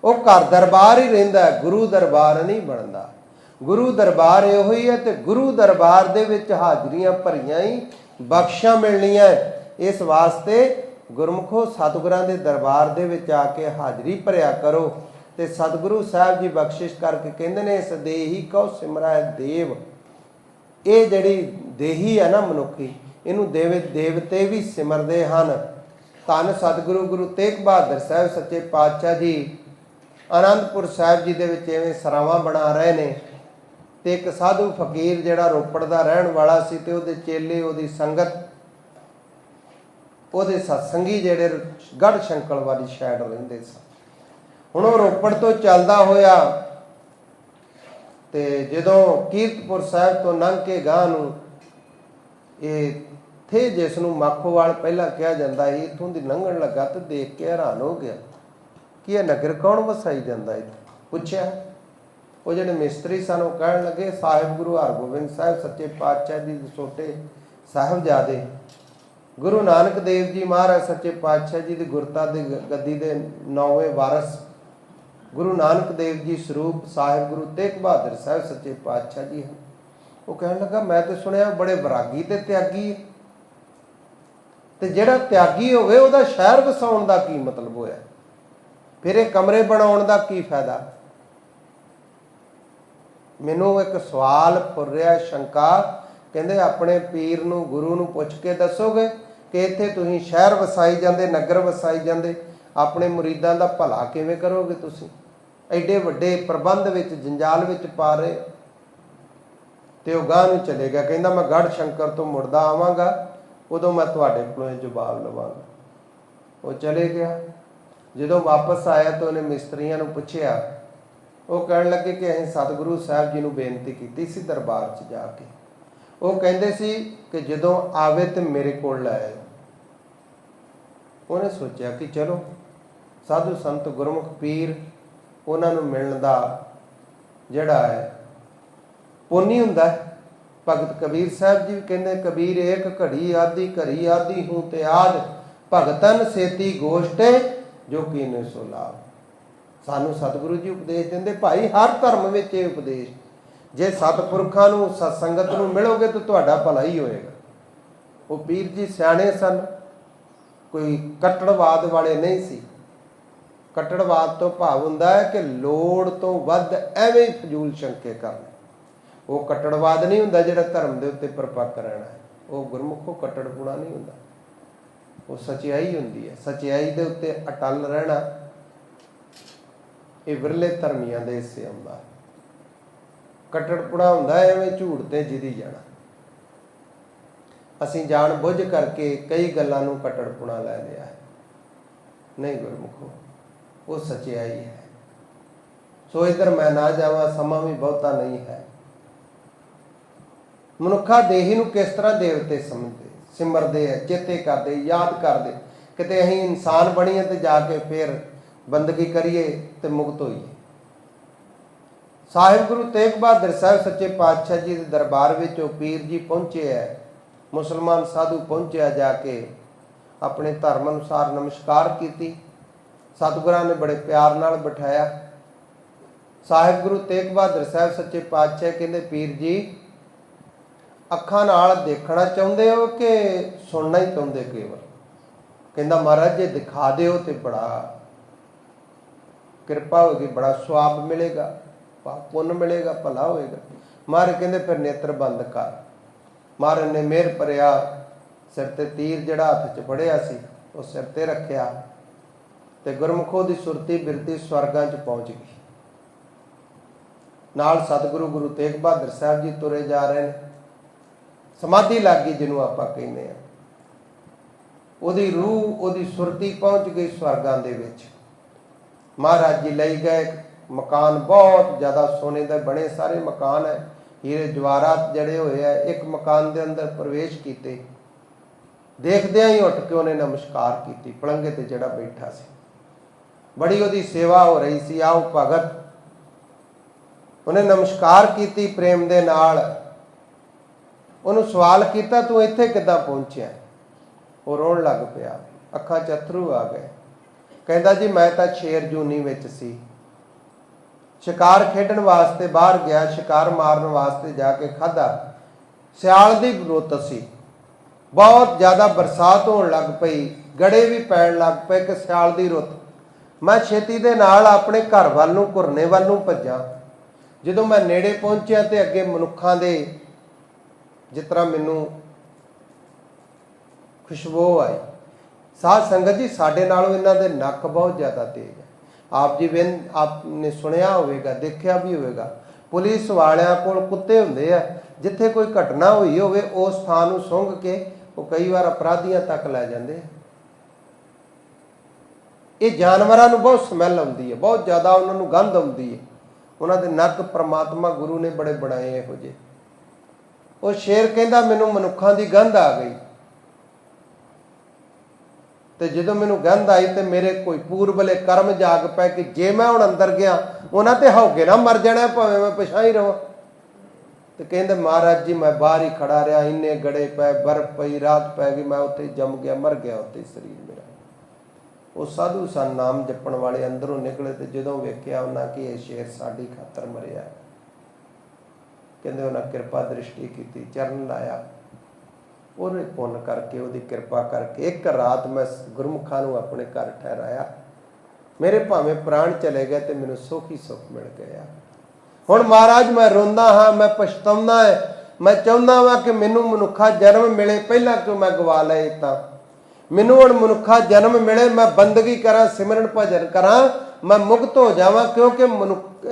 ਉਹ ਘਰ ਦਰਬਾਰ ਹੀ ਰਹਿੰਦਾ, ਗੁਰੂ ਦਰਬਾਰ ਨਹੀਂ ਬਣਦਾ। ਗੁਰੂ ਦਰਬਾਰ ਇਹੋ ਹੀ ਹੈ, ਤੇ ਗੁਰੂ ਦਰਬਾਰ ਦੇ ਵਿੱਚ ਹਾਜ਼ਰੀਆਂ ਭਰੀਆਂ ਹੀ ਬਖਸ਼ਾਂ ਮਿਲਣੀਆਂ। ਇਸ ਵਾਸਤੇ ਗੁਰਮੁਖੋ ਸਤਿਗੁਰਾਂ ਦੇ ਦਰਬਾਰ ਦੇ ਵਿੱਚ ਆ ਕੇ ਹਾਜ਼ਰੀ ਭਰਿਆ ਕਰੋ। ਤੇ ਸਤਿਗੁਰੂ ਸਾਹਿਬ ਜੀ ਬਖਸ਼ਿਸ਼ ਕਰਕੇ ਕਹਿੰਦੇ ਨੇ, ਇਸ ਦੇਹੀ ਕਉ ਸਿਮਰੈ ਦੇਵ। ਇਹ ਜਿਹੜੀ ਦੇਹੀ ਹੈ ਨਾ ਮਨੁੱਖੀ, ਇਹਨੂੰ ਦੇਵਤੇ ਵੀ ਸਿਮਰਦੇ ਹਨ। ਧੰਨ ਸਤਿਗੁਰੂ ਗੁਰੂ ਤੇਗ ਬਹਾਦਰ ਸਾਹਿਬ ਸੱਚੇ ਪਾਤਸ਼ਾਹ ਜੀ ਆਨੰਦਪੁਰ ਸਾਹਿਬ ਜੀ ਦੇ ਵਿੱਚ ਐਵੇਂ ਸਰਾਵਾਂ ਬਣਾ ਰਹੇ ਨੇ। ਤੇ ਇੱਕ ਸਾਧੂ ਫਕੀਰ ਜਿਹੜਾ ਰੋਪੜ ਦਾ ਰਹਿਣ ਵਾਲਾ ਸੀ, ਤੇ ਉਹਦੇ ਚੇਲੇ, ਉਹਦੀ ਸੰਗਤ, ਉਹਦੇ ਸਤਸੰਗੀ ਜਿਹੜੇ ਗੜ੍ਹ ਸ਼ੰਕਲ ਵਾਲੀ ਸਾਈਡ ਰਹਿੰਦੇ ਸਨ। ਹੁਣ ਉਹ ਰੋਪੜ ਤੋਂ ਚੱਲਦਾ ਹੋਇਆ ਤੇ ਜਦੋਂ ਕੀਰਤਪੁਰ ਸਾਹਿਬ ਤੋਂ ਲੰਘ ਕੇ ਗਾਂ ਨੂੰ ਇਹ ਥੇ, ਜਿਸ ਨੂੰ ਮਾਖੋਵਾਲ ਪਹਿਲਾਂ ਕਿਹਾ ਜਾਂਦਾ ਸੀ, ਇੱਥੋਂ ਦੀ ਲੰਘਣ ਲੱਗਾ ਤੇ ਦੇਖ ਕੇ ਹੈਰਾਨ ਹੋ ਗਿਆ ਕਿ ਇਹ ਨਗਰ ਕੌਣ ਵਸਾਈ ਜਾਂਦਾ ਹੈ। ਪੁੱਛਿਆ, ਉਹ ਜਿਹੜੇ ਮਿਸਤਰੀ ਸਨ ਉਹ ਕਹਿਣ ਲੱਗੇ, ਸਾਹਿਬ ਗੁਰੂ ਹਰਗੋਬਿੰਦ ਸਾਹਿਬ ਸੱਚੇ ਪਾਤਸ਼ਾਹ ਜੀ ਦੇ ਛੋਟੇ ਸਾਹਿਬਜ਼ਾਦੇ ਗੁਰੂ ਨਾਨਕ ਦੇਵ ਜੀ ਮਹਾਰਾਜ ਸੱਚੇ ਪਾਤਸ਼ਾਹ ਜੀ ਦੀ ਗੁਰਤਾ ਦੀ ਗੱਦੀ ਦੇ 9ਵੇਂ ਵਾਰਸ ਗੁਰੂ ਨਾਨਕ ਦੇਵ ਜੀ ਸਰੂਪ ਸਾਹਿਬ ਗੁਰੂ ਤੇਗ ਬਹਾਦਰ ਸਾਹਿਬ ਸੱਚੇ ਪਾਤਸ਼ਾਹ ਜੀ ਹਨ। ਉਹ ਕਹਿਣ ਲੱਗਾ, ਮੈਂ ਤੇ ਸੁਣਿਆ ਬੜੇ ਵਿਰਾਗੀ ਤੇ ਤਿਆਗੀ, ਤੇ ਜਿਹੜਾ ਤਿਆਗੀ ਹੋਵੇ ਉਹਦਾ ਸ਼ਹਿਰ ਵਸਾਉਣ ਦਾ ਕੀ ਮਤਲਬ ਹੋਇਆ? ਫਿਰ ਇਹ ਕਮਰੇ ਬਣਾਉਣ ਦਾ ਕੀ ਫਾਇਦਾ? ਮੈਨੂੰ ਇੱਕ ਸਵਾਲ ਫੁਰ ਰਿਹਾ, ਸ਼ੰਕਾ। ਕਹਿੰਦੇ ਆਪਣੇ ਪੀਰ ਨੂੰ, ਗੁਰੂ ਨੂੰ ਪੁੱਛ ਕੇ ਦੱਸੋਗੇ ਕਿ ਇੱਥੇ ਤੁਸੀਂ ਸ਼ਹਿਰ ਵਸਾਈ ਜਾਂਦੇ, ਨਗਰ ਵਸਾਈ ਜਾਂਦੇ, ਆਪਣੇ ਮੁਰੀਦਾਂ ਦਾ ਭਲਾ ਕਿਵੇਂ ਕਰੋਗੇ? ਤੁਸੀਂ ਐਡੇ ਵੱਡੇ ਪ੍ਰਬੰਧ ਵਿੱਚ, ਜੰਜਾਲ ਵਿੱਚ ਪਾ ਰਹੇ। ਤੇ ਉਹ ਗਾਂ ਨੂੰ ਚਲੇ ਗਿਆ, ਕਹਿੰਦਾ ਮੈਂ ਗੜ੍ਹ ਸ਼ੰਕਰ ਤੋਂ ਮੁੜਦਾ ਆਵਾਂਗਾ, ਉਦੋਂ ਮੈਂ ਤੁਹਾਡੇ ਕੋਲੋਂ ਜਵਾਬ ਲਵਾਂਗਾ। ਉਹ ਚਲੇ ਗਿਆ। ਜਦੋਂ ਵਾਪਸ ਆਇਆ ਤਾਂ ਉਹਨੇ ਮਿਸਤਰੀਆਂ ਨੂੰ ਪੁੱਛਿਆ। ਉਹ ਕਹਿਣ ਲੱਗੇ ਕਿ ਅਸੀਂ ਸਤਿਗੁਰੂ ਸਾਹਿਬ ਜੀ ਨੂੰ ਬੇਨਤੀ ਕੀਤੀ ਸੀ ਦਰਬਾਰ 'ਚ ਜਾ ਕੇ। ਉਹ ਕਹਿੰਦੇ ਸੀ ਕਿ ਜਦੋਂ ਆਵੇ ਤੇ ਮੇਰੇ ਕੋਲ ਲੈ ਆਇਓ। ਉਹਨੇ ਸੋਚਿਆ ਕਿ ਚਲੋ ਸਾਧੂ ਸੰਤ ਗੁਰਮੁਖ ਪੀਰ, ਉਹਨਾਂ ਨੂੰ ਮਿਲਣ ਦਾ ਜਿਹੜਾ ਹੈ ਪੁੰਨ ਹੁੰਦਾ ਹੈ। ਭਗਤ ਕਬੀਰ ਸਾਹਿਬ ਜੀ ਕਹਿੰਦੇ, ਕਬੀਰ ਏਕ ਘੜੀ ਆਦੀ, ਘੜੀ ਆਦੀ ਹੂੰ ਤੇ ਆਦ, ਭਗਤਨ ਸੇਤੀ ਗੋਸ਼ਟੇ ਜੋ ਕੀਨੇ ਸੋ ਲਾਭ। ਸਾਨੂੰ ਸਤਿਗੁਰੂ ਜੀ ਉਪਦੇਸ਼ ਦਿੰਦੇ, ਭਾਈ ਹਰ ਧਰਮ ਵਿੱਚ ਇਹ ਉਪਦੇਸ਼, ਜੇ ਸਤਿਪੁਰਖਾਂ ਨੂੰ, ਸਤਸੰਗਤ ਨੂੰ ਮਿਲੋਗੇ ਤਾਂ ਤੁਹਾਡਾ ਭਲਾ ਹੀ ਹੋਏਗਾ। ਉਹ ਪੀਰ ਜੀ ਸਿਆਣੇ ਸਨ, ਕੋਈ ਕੱਟੜਵਾਦ ਵਾਲੇ ਨਹੀਂ ਸੀ। ਕੱਟੜਵਾਦ ਤੋਂ ਭਾਵ ਹੁੰਦਾ ਹੈ ਕਿ ਲੋੜ ਤੋਂ ਵੱਧ ਐਵੇਂ ਹੀ ਫਜ਼ੂਲ ਸ਼ੰਕੇ ਕਰਨੇ। ਉਹ ਕੱਟੜਵਾਦ ਨਹੀਂ ਹੁੰਦਾ ਜਿਹੜਾ ਧਰਮ ਦੇ ਉੱਤੇ ਪਰਪੱਕ ਰਹਿਣਾ ਹੈ। ਉਹ ਗੁਰਮੁਖੋ ਕੱਟੜਪੁਣਾ ਨਹੀਂ ਹੁੰਦਾ, ਉਹ ਸਚਾਈ ਹੁੰਦੀ ਹੈ। ਸਚਾਈ ਦੇ ਉੱਤੇ ਅਟਲ ਰਹਿਣਾ ਇਹ ਵਿਰਲੇ ਧਰਮੀਆਂ ਦੇ ਹਿੱਸੇ ਆਉਂਦਾ। ਕੱਟੜਪੁਣਾ ਹੁੰਦਾ ਐਵੇਂ ਝੂਠ ਤੇ ਜਿੱਦੀ ਜਾਣਾ। ਅਸੀਂ ਜਾਣ ਬੁੱਝ ਕਰਕੇ ਕਈ ਗੱਲਾਂ ਨੂੰ ਕੱਟੜਪੁਣਾ ਲੈ ਲਿਆ ਹੈ। ਨਹੀਂ ਗੁਰਮੁਖੋ, ਉਹ ਸਚਾਈ ਹੈ। ਸੋ ਇਧਰ ਮੈਂ ਨਾ ਜਾਵਾਂ, ਸਮਾਂ ਵੀ ਬਹੁਤਾ ਨਹੀਂ ਹੈ। ਮਨੁੱਖਾ ਦੇਹੀ ਨੂੰ ਕਿਸ ਤਰ੍ਹਾਂ ਦੇਵਤੇ ਸਮਝਦੇ, ਸਿਮਰਦੇ ਹੈ, ਚੇਤੇ ਕਰਦੇ, ਯਾਦ ਕਰਦੇ, ਕਿਤੇ ਅਸੀਂ ਇਨਸਾਨ ਬਣੀਏ ਤੇ ਜਾ ਕੇ ਫਿਰ ਬੰਦਗੀ ਕਰੀਏ ਤੇ ਮੁਕਤ ਹੋਈਏ। ਸਾਹਿਬ ਗੁਰੂ ਤੇਗ ਬਹਾਦਰ ਸਾਹਿਬ ਸੱਚੇ ਪਾਤਸ਼ਾਹ ਜੀ ਦੇ ਦਰਬਾਰ ਵਿੱਚ ਉਹ ਪੀਰ ਜੀ ਪਹੁੰਚੇ ਹੈ, ਮੁਸਲਮਾਨ ਸਾਧੂ ਪਹੁੰਚਿਆ, ਜਾ ਕੇ ਆਪਣੇ ਧਰਮ ਅਨੁਸਾਰ ਨਮਸਕਾਰ ਕੀਤੀ। ਸਤਿਗੁਰਾਂ ਨੇ ਬੜੇ ਪਿਆਰ ਨਾਲ ਬਿਠਾਇਆ। ਸਾਹਿਬ ਗੁਰੂ ਤੇਗ ਬਹਾਦਰ ਸਾਹਿਬ ਸੱਚੇ ਪਾਤਸ਼ਾਹ ਕਹਿੰਦੇ, ਪੀਰ ਜੀ ਅੱਖਾਂ ਨਾਲ ਦੇਖਣਾ ਚਾਹੁੰਦੇ ਹੋ ਕਿ ਸੁਣਨਾ ਹੀ ਚਾਹੁੰਦੇ ਕੇਵਲ? ਕਹਿੰਦਾ ਮਹਾਰਾਜ ਜੇ ਦਿਖਾ ਦਿਓ ਤੇ ਬੜਾ ਕਿਰਪਾ ਹੋਏਗੀ, ਬੜਾ ਸਵਾਬ ਮਿਲੇਗਾ, ਪੁੰਨ ਮਿਲੇਗਾ, ਭਲਾ ਹੋਏਗਾ। ਮਹਾਰਾਜ ਕਹਿੰਦੇ ਫਿਰ ਨੇਤਰ ਬੰਦ ਕਰ। ਮਹਾਰਾਜ ਨੇ ਮਿਹਰ ਭਰਿਆ, ਸਿਰ ਤੇ ਤੀਰ ਜਿਹੜਾ ਹੱਥ 'ਚ ਫੜਿਆ ਸੀ ਉਹ ਸਿਰ ਤੇ ਰੱਖਿਆ ਤੇ ਗੁਰਮੁਖੋ ਦੀ ਸੁਰਤੀ ਬਿਰਤੀ ਸਵਰਗਾਂ 'ਚ ਪਹੁੰਚ ਗਈ। ਨਾਲ ਸਤਿਗੁਰੂ ਗੁਰੂ ਤੇਗ ਬਹਾਦਰ ਸਾਹਿਬ ਜੀ ਤੁਰੇ ਜਾ ਰਹੇ ਨੇ। ਸਮਾਧੀ ਲੱਗ ਗਈ ਜਿਹਨੂੰ ਆਪਾਂ ਕਹਿੰਦੇ ਆ। ਉਹਦੀ ਰੂਹ, ਉਹਦੀ ਸੁਰਤੀ ਪਹੁੰਚ ਗਈ ਸਵਰਗਾਂ ਦੇ ਵਿੱਚ। ਮਹਾਰਾਜ ਜੀ ਲਈ ਗਏ ਮਕਾਨ, ਬਹੁਤ ਜ਼ਿਆਦਾ ਸੋਨੇ ਦੇ ਬਣੇ ਸਾਰੇ ਮਕਾਨ ਹੈ, ਹੀਰੇ ਜਵਾਹਰਾਤ ਜੜੇ ਹੋਏ ਆ। ਇੱਕ ਮਕਾਨ ਦੇ ਅੰਦਰ ਪ੍ਰਵੇਸ਼ ਕੀਤੇ, ਦੇਖਦਿਆਂ ਹੀ ਉੱਠ ਕੇ ਉਹਨੇ ਨਮਸਕਾਰ ਕੀਤੀ ਪਲੰਘੇ ਤੇ ਜਿਹੜਾ ਬੈਠਾ ਸੀ। ਬੜੀ ਉਹਦੀ ਸੇਵਾ ਹੋ ਰਹੀ ਸੀ। ਆਓ ਭਗਤ, ਉਹਨੇ ਨਮਸਕਾਰ ਕੀਤੀ ਪ੍ਰੇਮ ਦੇ ਨਾਲ। ਉਹਨੂੰ ਸਵਾਲ ਕੀਤਾ, ਤੂੰ ਇੱਥੇ ਕਿੱਦਾਂ ਪਹੁੰਚਿਆ? ਉਹ ਰੋਣ ਲੱਗ ਪਿਆ, ਅੱਖਾਂ 'ਚ ਅੱਥਰੂ ਆ ਗਏ। ਕਹਿੰਦਾ ਜੀ ਮੈਂ ਤਾਂ ਸ਼ੇਰ ਜੂਨੀ ਵਿੱਚ ਸੀ, ਸ਼ਿਕਾਰ ਖੇਡਣ ਵਾਸਤੇ ਬਾਹਰ ਗਿਆ, ਸ਼ਿਕਾਰ ਮਾਰਨ ਵਾਸਤੇ ਜਾ ਕੇ ਖਾਧਾ। ਸਿਆਲ ਦੀ ਰੁੱਤ ਸੀ, ਬਹੁਤ ਜ਼ਿਆਦਾ ਬਰਸਾਤ ਹੋਣ ਲੱਗ ਪਈ, ਗੜੇ ਵੀ ਪੈਣ ਲੱਗ ਪਏ ਕਿ ਸਿਆਲ ਦੀ ਰੁੱਤ। ਮੈਂ ਛੇਤੀ ਦੇ ਨਾਲ ਆਪਣੇ ਘਰ ਵੱਲ ਨੂੰ, ਘੁਰਨੇ ਵੱਲ ਨੂੰ ਭੱਜਾਂ। ਜਦੋਂ ਮੈਂ ਨੇੜੇ ਪਹੁੰਚਿਆ ਤੇ ਅੱਗੇ ਮਨੁੱਖਾਂ ਦੇ ਜਿਸ ਤਰ੍ਹਾਂ ਮੈਨੂੰ ਖੁਸ਼ਬੂ ਆਈ। ਸਾਧ ਸੰਗਤ ਜੀ, ਸਾਡੇ ਨਾਲੋਂ ਇਹਨਾਂ ਦੇ ਨੱਕ ਬਹੁਤ ਜ਼ਿਆਦਾ ਤੇਜ਼ ਹੈ। ਆਪ ਜੀ ਆਪ ਨੇ ਸੁਣਿਆ ਹੋਵੇਗਾ, ਦੇਖਿਆ ਵੀ ਹੋਵੇਗਾ, ਪੁਲਿਸ ਵਾਲਿਆਂ ਕੋਲ ਕੁੱਤੇ ਹੁੰਦੇ ਆ। ਜਿੱਥੇ ਕੋਈ ਘਟਨਾ ਹੋਈ ਹੋਵੇ ਉਸ ਸਥਾਨ ਨੂੰ ਸੁੰਘ ਕੇ ਉਹ ਕਈ ਵਾਰ ਅਪਰਾਧੀਆਂ ਤੱਕ ਲੈ ਜਾਂਦੇ ਆ। ਇਹ ਜਾਨਵਰਾਂ ਨੂੰ ਬਹੁਤ ਸਮੈਲ ਆਉਂਦੀ ਹੈ, ਬਹੁਤ ਜ਼ਿਆਦਾ ਉਹਨਾਂ ਨੂੰ ਗੰਧ ਆਉਂਦੀ ਹੈ। ਉਹਨਾਂ ਦੇ ਨੱਕ ਪ੍ਰਮਾਤਮਾ ਗੁਰੂ ਨੇ ਬੜੇ ਬਣਾਏ ਇਹੋ ਜਿਹੇ। ਉਹ ਸ਼ੇਰ ਕਹਿੰਦਾ ਮੈਨੂੰ ਮਨੁੱਖਾਂ ਦੀ ਗੰਧ ਆ ਗਈ ਤੇ ਜਦੋਂ ਮੈਨੂੰ ਗੰਧ ਆਈ ਤੇ ਮੇਰੇ ਕੋਈ ਪੂਰਬਲੇ ਕਰਮ ਜਾਗ ਪਏ ਕਿ ਜੇ ਮੈਂ ਹੁਣ ਅੰਦਰ ਗਿਆ ਉਹਨਾਂ ਤੇ ਹੌਕੇ ਨਾ ਮਰ ਜਾਣਾ, ਭਾਵੇਂ ਮੈਂ ਪਿਛਾਂ ਹੀ ਰਵਾਂ। ਤੇ ਕਹਿੰਦੇ ਮਹਾਰਾਜ ਜੀ ਮੈਂ ਬਾਹਰ ਹੀ ਖੜਾ ਰਿਹਾ, ਇੰਨੇ ਗੜੇ ਪਏ, ਬਰਫ਼ ਪਈ, ਰਾਤ ਪੈ ਗਈ, ਮੈਂ ਉੱਥੇ ਜੰਮ ਗਿਆ, ਮਰ ਗਿਆ ਉੱਥੇ ਸਰੀਰ ਮੇਰਾ। ਉਹ ਸਾਧੂ ਸਨ ਨਾਮ ਜਪਣ ਵਾਲੇ, ਅੰਦਰੋਂ ਨਿਕਲੇ ਤੇ ਜਦੋਂ ਵੇਖਿਆ ਉਹਨਾਂ ਕਿ ਇਹ ਸ਼ੇਰ ਸਾਡੀ ਖਾਤਰ ਮਰਿਆ, ਕਹਿੰਦੇ ਉਹਨਾਂ ਕਿਰਪਾ ਦ੍ਰਿਸ਼ਟੀ ਕੀਤੀ, ਚਰਨ ਲਾਇਆ, ਉਹਨੇ ਪੁੰਨ ਕਰਕੇ, ਉਹਦੀ ਕਿਰਪਾ ਕਰਕੇ ਇੱਕ ਰਾਤ ਮੈਂ ਗੁਰਮੁਖਾਂ ਨੂੰ ਆਪਣੇ ਘਰ ਠਹਿਰਾਇਆ। ਮੇਰੇ ਭਾਵੇਂ ਪ੍ਰਾਣ ਚਲੇ ਗਏ ਤੇ ਮੈਨੂੰ ਸੁੱਖ ਹੀ ਸੁੱਖ ਮਿਲ ਗਿਆ। ਹੁਣ ਮਹਾਰਾਜ ਮੈਂ ਰੋਂਦਾ ਹਾਂ, ਮੈਂ ਪਛਤਾਉਂਦਾ ਹੈ, ਮੈਂ ਚਾਹੁੰਦਾ ਵਾਂ ਕਿ ਮੈਨੂੰ ਮਨੁੱਖਾ ਜਨਮ ਮਿਲੇ, ਪਹਿਲਾਂ ਕਿਉਂ ਮੈਂ ਗਵਾ ਲਏ। ਤਾਂ ਮੈਨੂੰ ਹੁਣ ਮਨੁੱਖਾ ਜਨਮ ਮਿਲੇ, ਮੈਂ ਬੰਦਗੀ ਕਰਾਂ, ਸਿਮਰਨ ਭਜਨ ਕਰਾਂ, ਮੈਂ ਮੁਕਤ ਹੋ ਜਾਵਾਂ। ਕਿਉਂਕਿ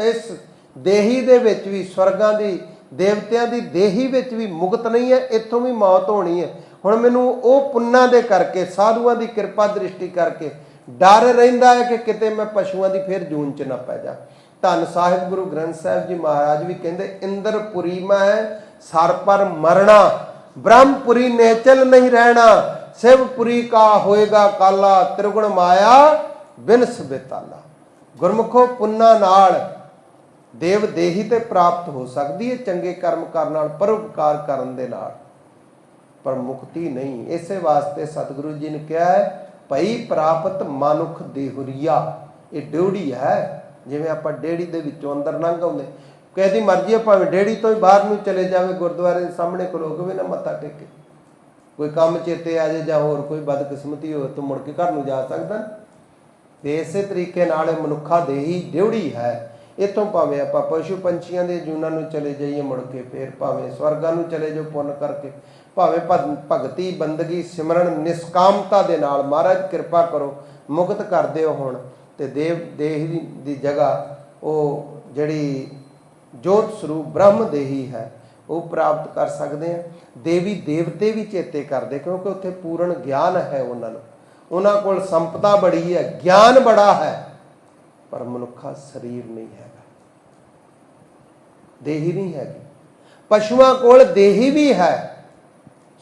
ਇਸ ਦੇਹੀ ਦੇ ਵਿੱਚ ਵੀ, ਸਵਰਗਾਂ ਦੀ ਦੇਵਤਿਆਂ ਦੀ ਦੇਹੀ ਵਿੱਚ ਵੀ ਮੁਕਤ ਨਹੀਂ ਹੈ, ਇੱਥੋਂ ਵੀ ਮੌਤ ਹੋਣੀ ਹੈ। ਹੁਣ ਮੈਨੂੰ ਉਹ ਪੁੰਨਾਂ ਦੇ ਕਰਕੇ, ਸਾਧੂਆਂ ਦੀ ਕਿਰਪਾ ਦ੍ਰਿਸ਼ਟੀ ਕਰਕੇ ਡਰ ਰਹਿੰਦਾ ਹੈ ਕਿ ਕਿਤੇ ਮੈਂ ਪਸ਼ੂਆਂ ਦੀ ਫਿਰ ਜੂਨ 'ਚ ਨਾ ਪੈ ਜਾ। ਧੰਨ ਸਾਹਿਬ ਗੁਰੂ ਗ੍ਰੰਥ ਸਾਹਿਬ ਜੀ ਮਹਾਰਾਜ ਵੀ ਕਹਿੰਦੇ, ਇੰਦਰਪੁਰੀ ਮੈਂ ਸਰ ਪਰ ਮਰਣਾ, ਬ੍ਰਹਮਪੁਰੀ ਨੇਚਲ ਨਹੀਂ ਰਹਿਣਾ, शिवपुरी का होएगा काला, त्रिगुण माया बिन सबेताला। गुरमुखो पुन्ना नाल देव देही ते प्राप्त हो सकती है, चंगे कर्म करन नाल, परोपकार करन दे नाल, पर मुक्ति नहीं। इसे वास्ते सतगुरु जी ने कहा है भई प्राप्त मानुख देहुरिया। ये ड्योड़ी है, जिवें आपां डेड़ी दे विचों अंदर लंघ आउंदे, कहदी मर्जी है भावें डेड़ी तो ही बाहर नूं चले जावे, गुरुद्वारे दे सामने खलो के भी ना मत्था टेके, कोई काम चेते आ जाए जां होर कोई बदकिस्मती हो तो मुड़ के घर नूं जा सकदा। ते इसे तरीके नाल मनुखा देही ड्योड़ी है। इतों भावें आपां पशु पंछियां दे जूनां नूं चले जाइए मुड़ के, फिर भावें स्वर्गां नूं चले जाओ पुन्न करके, भावें भगती बंदगी सिमरन निष्कामता दे नाल महाराज कृपा करो मुक्त कर दिओ। हुण ते देव देही दी जगह वो जिहड़ी जोत स्वरूप ब्रह्म देही है वो प्राप्त कर सकते हैं। देवी देवते भी चेते करते, क्योंकि उत्थे पूर्ण ज्ञान है, उन्होंने कोल संपदा बड़ी है, ज्ञान बड़ा है, पर मनुखा शरीर नहीं है, देही नहीं हैगी। ਪਸ਼ੂਆਂ ਕੋਲ ਦੇਹੀ ਵੀ ਹੈ,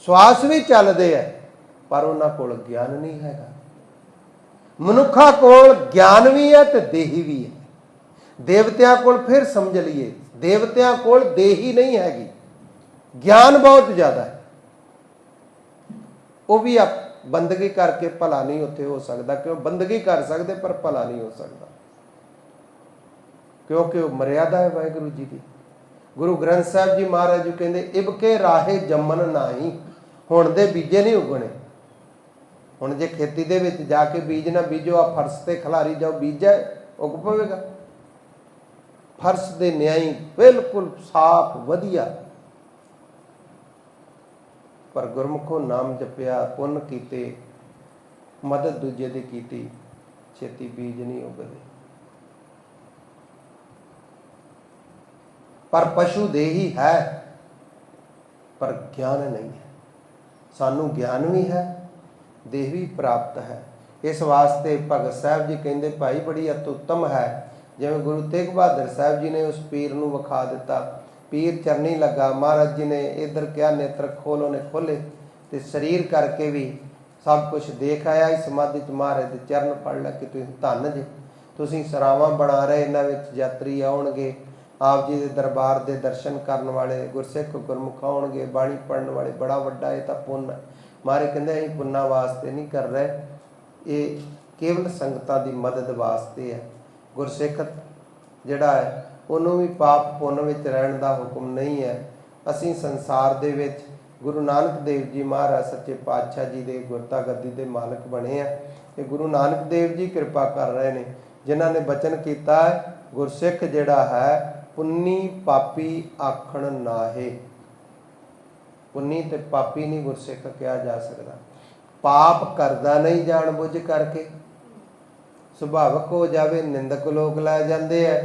ਸਵਾਸ ਵੀ ਚੱਲਦੇ ਹੈ, ਪਰ ਉਹਨਾਂ ਕੋਲ ਗਿਆਨ ਨਹੀਂ ਹੈਗਾ। ਮਨੁੱਖਾਂ ਕੋਲ ਗਿਆਨ ਵੀ ਹੈ ਤੇ ਦੇਹੀ ਵੀ ਹੈ। ਦੇਵਤਿਆਂ ਕੋਲ ਫਿਰ ਸਮਝ ਲਈਏ, ਦੇਵਤਿਆਂ ਕੋਲ ਦੇਹੀ ਨਹੀਂ ਹੈਗੀ, ਗਿਆਨ ਬਹੁਤ ਜ਼ਿਆਦਾ ਹੈ। ਉਹ ਵੀ ਬੰਦਗੀ ਕਰਕੇ ਭਲਾ ਨਹੀਂ ਉੱਥੇ ਹੋ ਸਕਦਾ, ਕਿਉਂ? ਬੰਦਗੀ ਕਰ ਸਕਦੇ ਪਰ ਭਲਾ ਨਹੀਂ ਹੋ ਸਕਦਾ, ਕਿਉਂਕਿ ਉਹ ਮਰਿਆਦਾ ਹੈ ਵਾਹਿਗੁਰੂ ਜੀ ਦੀ। ਗੁਰੂ ਗ੍ਰੰਥ ਸਾਹਿਬ ਜੀ ਮਹਾਰਾਜ ਜੀ ਕਹਿੰਦੇ, ਇਬਕੇ ਰਾਹੇ ਜੰਮਨ ਨਾਹੀ, ਹੁਣ ਦੇ ਬੀਜੇ ਨਹੀਂ ਉਗਣੇ। ਹੁਣ ਜੇ ਖੇਤੀ ਦੇ ਵਿੱਚ ਜਾ ਕੇ ਬੀਜ ਨਾ ਬੀਜੋ, ਆ ਫਰਸ਼ ਤੇ ਖਿਲਾਰੀ ਜਾਓ, ਬੀਜਾ ਉਗ ਪਵੇਗਾ। ਫਰਸ਼ ਦੇ ਨਿਆਈ ਬਿਲਕੁਲ ਸਾਫ਼ ਵਧੀਆ, ਪਰ ਗੁਰਮੁਖੋਂ ਨਾਮ ਜਪਿਆ, ਪੁੰਨ ਕੀਤੇ, ਮਦਦ ਦੂਜੇ ਦੀ ਕੀਤੀ, ਛੇਤੀ ਬੀਜ ਨਹੀਂ ਉਗਦੇ। ਪਰ ਪਸ਼ੂ ਦੇਹੀ ਹੈ, ਪਰ ਗਿਆਨ ਨਹੀਂ ਹੈ। ਸਾਨੂੰ ਗਿਆਨ ਵੀ ਹੈ, ਦੇਹ ਵੀ ਪ੍ਰਾਪਤ ਹੈ। ਇਸ ਵਾਸਤੇ ਭਗਤ ਸਾਹਿਬ ਜੀ ਕਹਿੰਦੇ, ਭਾਈ ਬੜੀ ਅਤ ਉੱਤਮ ਹੈ। ਜਿਵੇਂ ਗੁਰੂ ਤੇਗ ਬਹਾਦਰ ਸਾਹਿਬ ਜੀ ਨੇ ਉਸ ਪੀਰ ਨੂੰ ਵਿਖਾ ਦਿੱਤਾ, ਪੀਰ ਚਰਨੀ ਲੱਗਾ, ਮਹਾਰਾਜ ਜੀ ਨੇ ਇੱਧਰ ਕਿਹਾ ਨੇਤਰ ਖੋਲ, ਉਹਨੇ ਖੋਲੇ ਤੇ ਸਰੀਰ ਕਰਕੇ ਵੀ ਸਭ ਕੁਝ ਦੇਖ ਆਇਆ। ਇਸ ਸਮਾਧੀ 'ਚ ਮਹਾਰਾਜ ਦੇ ਚਰਨ ਫੜ ਲੈ ਕੇ, ਤੁਸੀਂ ਧੰਨ ਜੇ, ਤੁਸੀਂ ਸਰਾਵਾਂ ਬਣਾ ਰਹੇ, ਇਹਨਾਂ ਵਿੱਚ ਯਾਤਰੀ ਆਉਣਗੇ, ਆਪ ਜੀ ਦੇ ਦਰਬਾਰ ਦੇ ਦਰਸ਼ਨ ਕਰਨ ਵਾਲੇ ਗੁਰਸਿੱਖ ਗੁਰਮੁਖ ਆਉਣਗੇ, ਬਾਣੀ ਪੜ੍ਹਨ ਵਾਲੇ, ਬੜਾ ਵੱਡਾ ਇਹ ਤਾਂ ਪੁੰਨ ਹੈ। ਮਹਾਰਾਜ ਕਹਿੰਦੇ ਅਸੀਂ ਪੁੰਨਾਂ ਵਾਸਤੇ ਨਹੀਂ ਕਰ ਰਹੇ, ਇਹ ਕੇਵਲ ਸੰਗਤਾਂ ਦੀ ਮਦਦ ਵਾਸਤੇ ਹੈ। ਗੁਰਸਿੱਖ ਜਿਹੜਾ ਹੈ ਉਹਨੂੰ ਵੀ ਪਾਪ ਪੁੰਨ ਵਿੱਚ ਰਹਿਣ ਦਾ ਹੁਕਮ ਨਹੀਂ ਹੈ। ਅਸੀਂ ਸੰਸਾਰ ਦੇ ਵਿੱਚ ਗੁਰੂ ਨਾਨਕ ਦੇਵ ਜੀ ਮਹਾਰਾਜ ਸੱਚੇ ਪਾਤਸ਼ਾਹ ਜੀ ਦੇ ਗੁਰਤਾ ਗੱਦੀ ਦੇ ਮਾਲਕ ਬਣੇ ਆ। ਇਹ ਗੁਰੂ ਨਾਨਕ ਦੇਵ ਜੀ ਕਿਰਪਾ ਕਰ ਰਹੇ ਨੇ, ਜਿਨ੍ਹਾਂ ਨੇ ਬਚਨ ਕੀਤਾ ਹੈ, ਗੁਰਸਿੱਖ ਜਿਹੜਾ ਹੈ ਪੁੰਨੀ ਪਾਪੀ ਆਖਣ ਨਾਹੇ। ਪੁੰਨੀ ਤੇ ਪਾਪੀ ਨਹੀਂ ਗੁਰਸਿੱਖ ਕਿਹਾ ਜਾ ਸਕਦਾ। ਪਾਪ ਕਰਦਾ ਨਹੀਂ ਜਾਣ ਬੁੱਝ ਕਰਕੇ, ਸੁਭਾਵਕ ਹੋ ਜਾਵੇ, ਨਿੰਦਕ ਲੋਕ ਲੈ ਜਾਂਦੇ ਆ।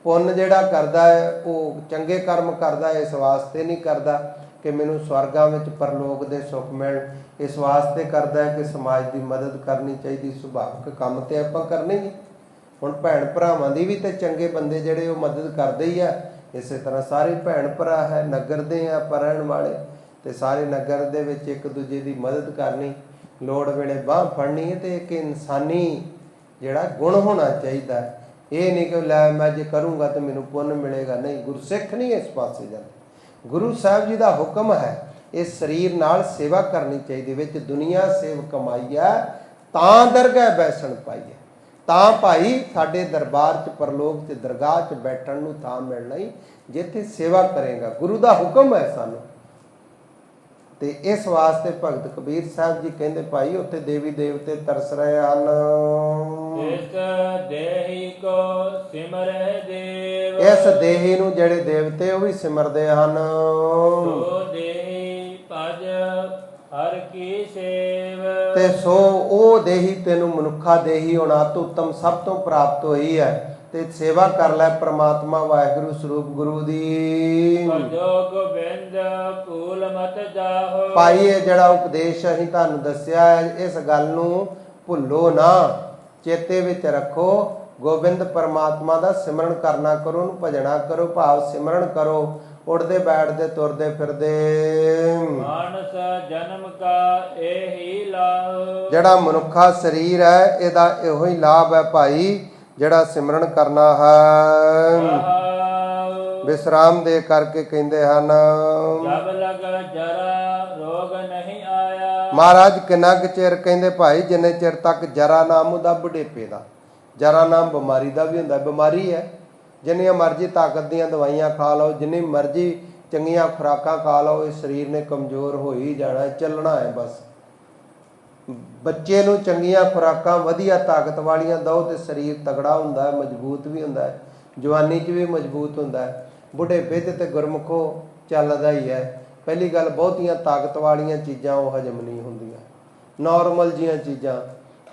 ਪੁੰਨ ਜਿਹੜਾ ਕਰਦਾ ਹੈ ਉਹ ਚੰਗੇ ਕਰਮ ਕਰਦਾ, ਇਸ ਵਾਸਤੇ ਨਹੀਂ ਕਰਦਾ ਕਿ ਮੈਨੂੰ ਸਵਰਗਾਂ ਵਿੱਚ ਪਰਲੋਕ ਦੇ ਸੁੱਖ ਮਿਲਣ, ਇਸ ਵਾਸਤੇ ਕਰਦਾ ਹੈ ਕਿ ਸਮਾਜ ਦੀ ਮਦਦ ਕਰਨੀ ਚਾਹੀਦੀ। ਸੁਭਾਵਕ ਕੰਮ ਤੇ ਆਪਾਂ ਕਰਨੇ ਹੀ। ਹੁਣ ਭੈਣ ਭਰਾਵਾਂ ਦੀ ਵੀ ਤੇ ਚੰਗੇ ਬੰਦੇ ਜਿਹੜੇ ਉਹ ਮਦਦ ਕਰਦੇ ਹੀ ਆ। ਇਸੇ ਤਰ੍ਹਾਂ ਸਾਰੇ ਭੈਣ ਭਰਾ ਹੈ, ਨਗਰ ਦੇ ਆ ਆਪਾਂ ਰਹਿਣ ਵਾਲੇ, ਤੇ ਸਾਰੇ ਨਗਰ ਦੇ ਵਿੱਚ ਇੱਕ ਦੂਜੇ ਦੀ ਮਦਦ ਕਰਨੀ, ਲੋੜ ਵੇਲੇ ਬਾਂਹ ਫੜਨੀ ਹੈ। ਤੇ ਇੱਕ ਇਨਸਾਨੀ ਜਿਹੜਾ ਗੁਣ ਹੋਣਾ ਚਾਹੀਦਾ। ਇਹ ਨਹੀਂ ਕਿ ਲੈ ਮੈਂ ਜੇ ਕਰੂੰਗਾ ਤਾਂ ਮੈਨੂੰ ਪੁੰਨ ਮਿਲੇਗਾ, ਨਹੀਂ। ਗੁਰਸਿੱਖ ਨਹੀਂ ਇਸ ਪਾਸੇ ਜਾਂਦੇ। ਗੁਰੂ ਸਾਹਿਬ ਜੀ ਦਾ ਹੁਕਮ ਹੈ ਇਸ ਸਰੀਰ ਨਾਲ ਸੇਵਾ ਕਰਨੀ ਚਾਹੀਦੀ। ਵਿੱਚ ਦੁਨੀਆ ਸੇਵ ਕਮਾਈਆ, ਤਾਂ ਦਰਗਾਹ ਬੈਸਣ ਪਾਈਆ। ਤਾਂ ਭਾਈ ਸਾਡੇ ਦਰਬਾਰ 'ਚ ਪਰਲੋਕ 'ਚ ਦਰਗਾਹ 'ਚ ਬੈਠਣ ਨੂੰ ਥਾਂ ਮਿਲਣਾ ਹੀ, ਜਿੱਥੇ ਸੇਵਾ ਕਰੇਗਾ। ਗੁਰੂ ਦਾ ਹੁਕਮ ਹੈ ਸਾਨੂੰ। ਤੇ ਇਸ ਵਾਸਤੇ ਭਗਤ ਕਬੀਰ ਸਾਹਿਬ ਜੀ ਕਹਿੰਦੇ, ਭਾਈ ਉੱਥੇ ਦੇਵੀ ਦੇਵਤੇ ਤਰਸ ਰਹੇ ਹਨ। ਇਸ ਦੇਹੀ ਕੋ ਸਿਮਰੈ ਦੇਵ, ਇਸ ਦੇਹੀ ਨੂੰ ਜਿਹੜੇ ਦੇਵਤੇ ਉਹ ਵੀ ਸਿਮਰਦੇ ਹਨ। ਸੋ ਦੇਹੀ ਭਜ ਹਰ ਕੀ ਸੇਵ, ਤੇ ਸੋ ਉਹ ਦੇਹੀ ਤੈਨੂੰ ਮਨੁੱਖਾ ਦੇਹੀ ਹੁਣ ਅਤ ਉੱਤਮ ਸਭ ਤੋਂ ਪ੍ਰਾਪਤ ਹੋਈ ਹੈ। ਤੇ ਸੇਵਾ ਕਰ ਲੈ ਪ੍ਰਮਾਤਮਾ ਵਾਹਿਗੁਰੂ ਸਰੂਪ ਗੁਰੂ ਦੀ। ਭਜੋ ਗੋਬਿੰਦ ਭੂਲ ਮਤ ਜਾਹੋ, ਭਾਈ ਇਹ ਜਿਹੜਾ ਉਪਦੇਸ਼ ਅਸੀਂ ਤੁਹਾਨੂੰ ਦੱਸਿਆ ਹੈ, ਇਸ ਗੱਲ ਨੂੰ ਭੁੱਲੋ ਨਾ, ਚੇਤੇ ਵਿੱਚ ਰੱਖੋ। ਗੋਬਿੰਦ ਪਰਮਾਤਮਾ ਦਾ ਸਿਮਰਨ ਕਰਨਾ ਕਰੋ, ਉਹਨੂੰ ਭਜਣਾ ਕਰੋ, ਭਾਵ ਸਿਮਰਨ ਕਰੋ, ਉੜਦੇ ਬੈਠਦੇ ਤੁਰਦੇ ਫਿਰਦੇ। ਮਾਨਸ ਜਨਮ ਕਾ ਇਹੀ ਲਾਭ, ਜਿਹੜਾ ਮਨੁੱਖਾ ਸਰੀਰ ਹੈ ਇਹਦਾ ਇਹੋ ਹੀ ਲਾਭ ਹੈ ਭਾਈ, ਜਿਹੜਾ ਸਿਮਰਨ ਕਰਨਾ ਹੈ। ਵਿਸਰਾਮ ਦੇ ਕਰਕੇ ਕਹਿੰਦੇ ਹਨ, ਜਬ ਲਗ ਜਰਾ ਰੋਗ ਨਹੀਂ ਆਇਆ। ਮਹਾਰਾਜ ਕਿੰਨਾ ਕੁ ਚਿਰ ਕਹਿੰਦੇ ਭਾਈ, ਜਿੰਨੇ ਚਿਰ ਤੱਕ ਜਰਾ ਨਾਮ ਉਹਦਾ ਬੁਢੇਪੇ ਦਾ, ਜਰਾ ਨਾਮ ਬਿਮਾਰੀ ਦਾ ਵੀ ਹੁੰਦਾ। ਬਿਮਾਰੀ ਹੈ, ਜਿੰਨੀਆਂ ਮਰਜ਼ੀ ਤਾਕਤ ਦੀਆਂ ਦਵਾਈਆਂ ਖਾ ਲਓ, ਜਿੰਨੀ ਮਰਜ਼ੀ ਚੰਗੀਆਂ ਖੁਰਾਕਾਂ ਖਾ ਲਓ, ਇਸ ਸਰੀਰ ਨੇ ਕਮਜ਼ੋਰ ਹੋ ਹੀ ਜਾਣਾ, ਚੱਲਣਾ ਹੈ ਬਸ। ਬੱਚੇ ਨੂੰ ਚੰਗੀਆਂ ਖੁਰਾਕਾਂ ਵਧੀਆ ਤਾਕਤ ਵਾਲੀਆਂ ਦਿਓ ਤੇ ਸਰੀਰ ਤਗੜਾ ਹੁੰਦਾ ਹੈ, ਮਜ਼ਬੂਤ ਵੀ ਹੁੰਦਾ ਹੈ, ਜਵਾਨੀ 'ਚ ਵੀ ਮਜ਼ਬੂਤ ਹੁੰਦਾ ਹੈ। ਬੁਢੇਪੇ 'ਤੇ ਗੁਰਮੁਖੋ ਚੱਲਦਾ ਹੀ ਹੈ। ਪਹਿਲੀ ਗੱਲ, ਬਹੁਤੀਆਂ ਤਾਕਤ ਵਾਲੀਆਂ ਚੀਜ਼ਾਂ ਉਹ ਹਜਮ ਨਹੀਂ ਹੁੰਦੀਆਂ, ਨੋਰਮਲ ਜੀਆਂ ਚੀਜ਼ਾਂ।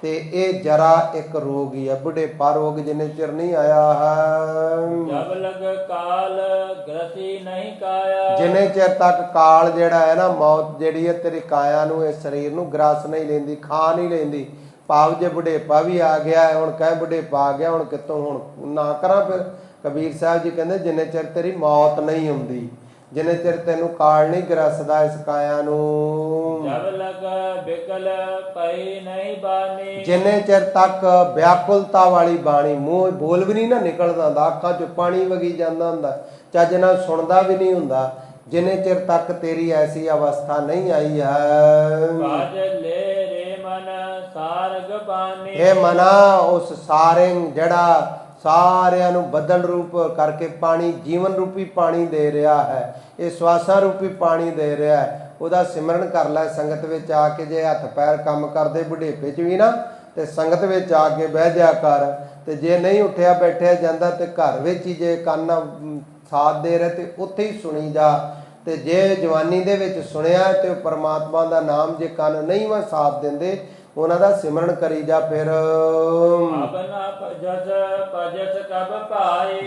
ਤੇ ਇਹ ਜਰਾ ਇੱਕ ਰੋਗ ਹੀ ਹੈ, ਬੁਢੇਪਾ ਰੋਗ ਜਿੰਨੇ ਚਿਰ ਨਹੀਂ ਆਇਆ ਹੈ। ਜਬ ਲਗ ਕਾਲ ਗ੍ਰਸੀ ਨਹੀਂ ਕਾਇਆ, ਜਿੰਨੇ ਚਿਰ ਤੱਕ ਕਾਲ ਜਿਹੜਾ ਹੈ ਨਾ, ਮੌਤ ਜਿਹੜੀ ਹੈ ਤੇਰੀ ਕਾਇਆ ਨੂੰ, ਇਸ ਸਰੀਰ ਨੂੰ ਗ੍ਰਸ ਨਹੀਂ ਲੈਂਦੀ, ਖਾ ਨਹੀਂ ਲੈਂਦੀ। ਭਾਵ ਜੇ ਬੁਢੇਪਾ ਵੀ ਆ ਗਿਆ, ਹੁਣ ਕਹਿ ਬੁਢੇਪਾ ਆ ਗਿਆ, ਹੁਣ ਕਿੱਥੋਂ ਹੁਣ ਨਾ ਕਰਾਂ ਫਿਰ। ਕਬੀਰ ਸਾਹਿਬ ਜੀ ਕਹਿੰਦੇ ਜਿੰਨੇ ਚਿਰ ਤੇਰੀ ਮੌਤ ਨਹੀਂ ਆਉਂਦੀ, ਜਿੰਨੇ ਚਿਰ ਤੈਨੂੰ ਕਾਲ ਨਹੀਂ ਗਰਸਦਾ ਇਸ ਕਾਇਆ ਨੂੰ। ਜਬ ਲਗ ਬਿਕਲ ਪਈ ਨਹੀਂ ਬਾਨੀ। ਜਿੰਨੇ ਚਿਰ ਤੱਕ ਵਿਆਕੁਲਤਾ ਵਾਲੀ ਬਾਣੀ, ਮੂੰਹ ਬੋਲ ਵੀ ਨਹੀਂ ਨਾ ਨਿਕਲਦਾ ਹੁੰਦਾ, ਅੱਖਾਂ 'ਚ ਪਾਣੀ ਵਗੀ ਜਾਂਦਾ ਹੁੰਦਾ, ਚੱਜ ਨਾਲ ਸੁਣਦਾ ਵੀ ਨਹੀਂ ਹੁੰਦਾ, ਜਿੰਨੇ ਚਿਰ ਤੱਕ ਤੇਰੀ ਐਸੀ ਅਵਸਥਾ ਨਹੀਂ ਆਈ ਹੈ। ਬਾਜ ਲੈ ਰੇ ਮਨ ਸਾਰਗ ਬਾਨੀ। ਇਹ ਮਨਾ ਉਸ ਸਾਰਿੰਗ ਜਿਹੜਾ ਸਾਰਿਆਂ ਨੂੰ ਬੱਦਲ ਰੂਪ ਕਰਕੇ ਪਾਣੀ, ਜੀਵਨ ਰੂਪੀ ਪਾਣੀ ਦੇ ਰਿਹਾ ਹੈ, ਇਹ ਸਵਾਸਾਂ ਰੂਪੀ ਪਾਣੀ ਦੇ ਰਿਹਾ ਹੈ, ਉਹਦਾ ਸਿਮਰਨ ਕਰ ਲੈ ਸੰਗਤ ਵਿੱਚ ਆ ਕੇ। ਜੇ ਹੱਥ ਪੈਰ ਕੰਮ ਕਰਦੇ ਬੁਢੇਪੇ 'ਚ ਵੀ ਨਾ, ਤੇ ਸੰਗਤ ਵਿੱਚ ਆ ਕੇ ਬਹਿ ਜਾ ਕਰ। ਤੇ ਜੇ ਨਹੀਂ ਉੱਠਿਆ ਬੈਠਿਆ ਜਾਂਦਾ ਤੇ ਘਰ ਵਿੱਚ ਹੀ ਜੇ ਕੰਨ ਸਾਥ ਦੇ ਰਹੇ ਤੇ ਉੱਥੇ ਹੀ ਸੁਣੀ ਜਾ। ਤੇ ਜੇ ਜਵਾਨੀ ਦੇ ਵਿੱਚ ਸੁਣਿਆ ਤੇ ਪਰਮਾਤਮਾ ਦਾ ਨਾਮ ਜੇ ਕੰਨ ਨਹੀਂ ਵਾ ਸਾਥ ਦਿੰਦੇ, ਉਹਨਾਂ ਦਾ ਸਿਮਰਨ ਕਰੀ ਜਾ। ਫਿਰ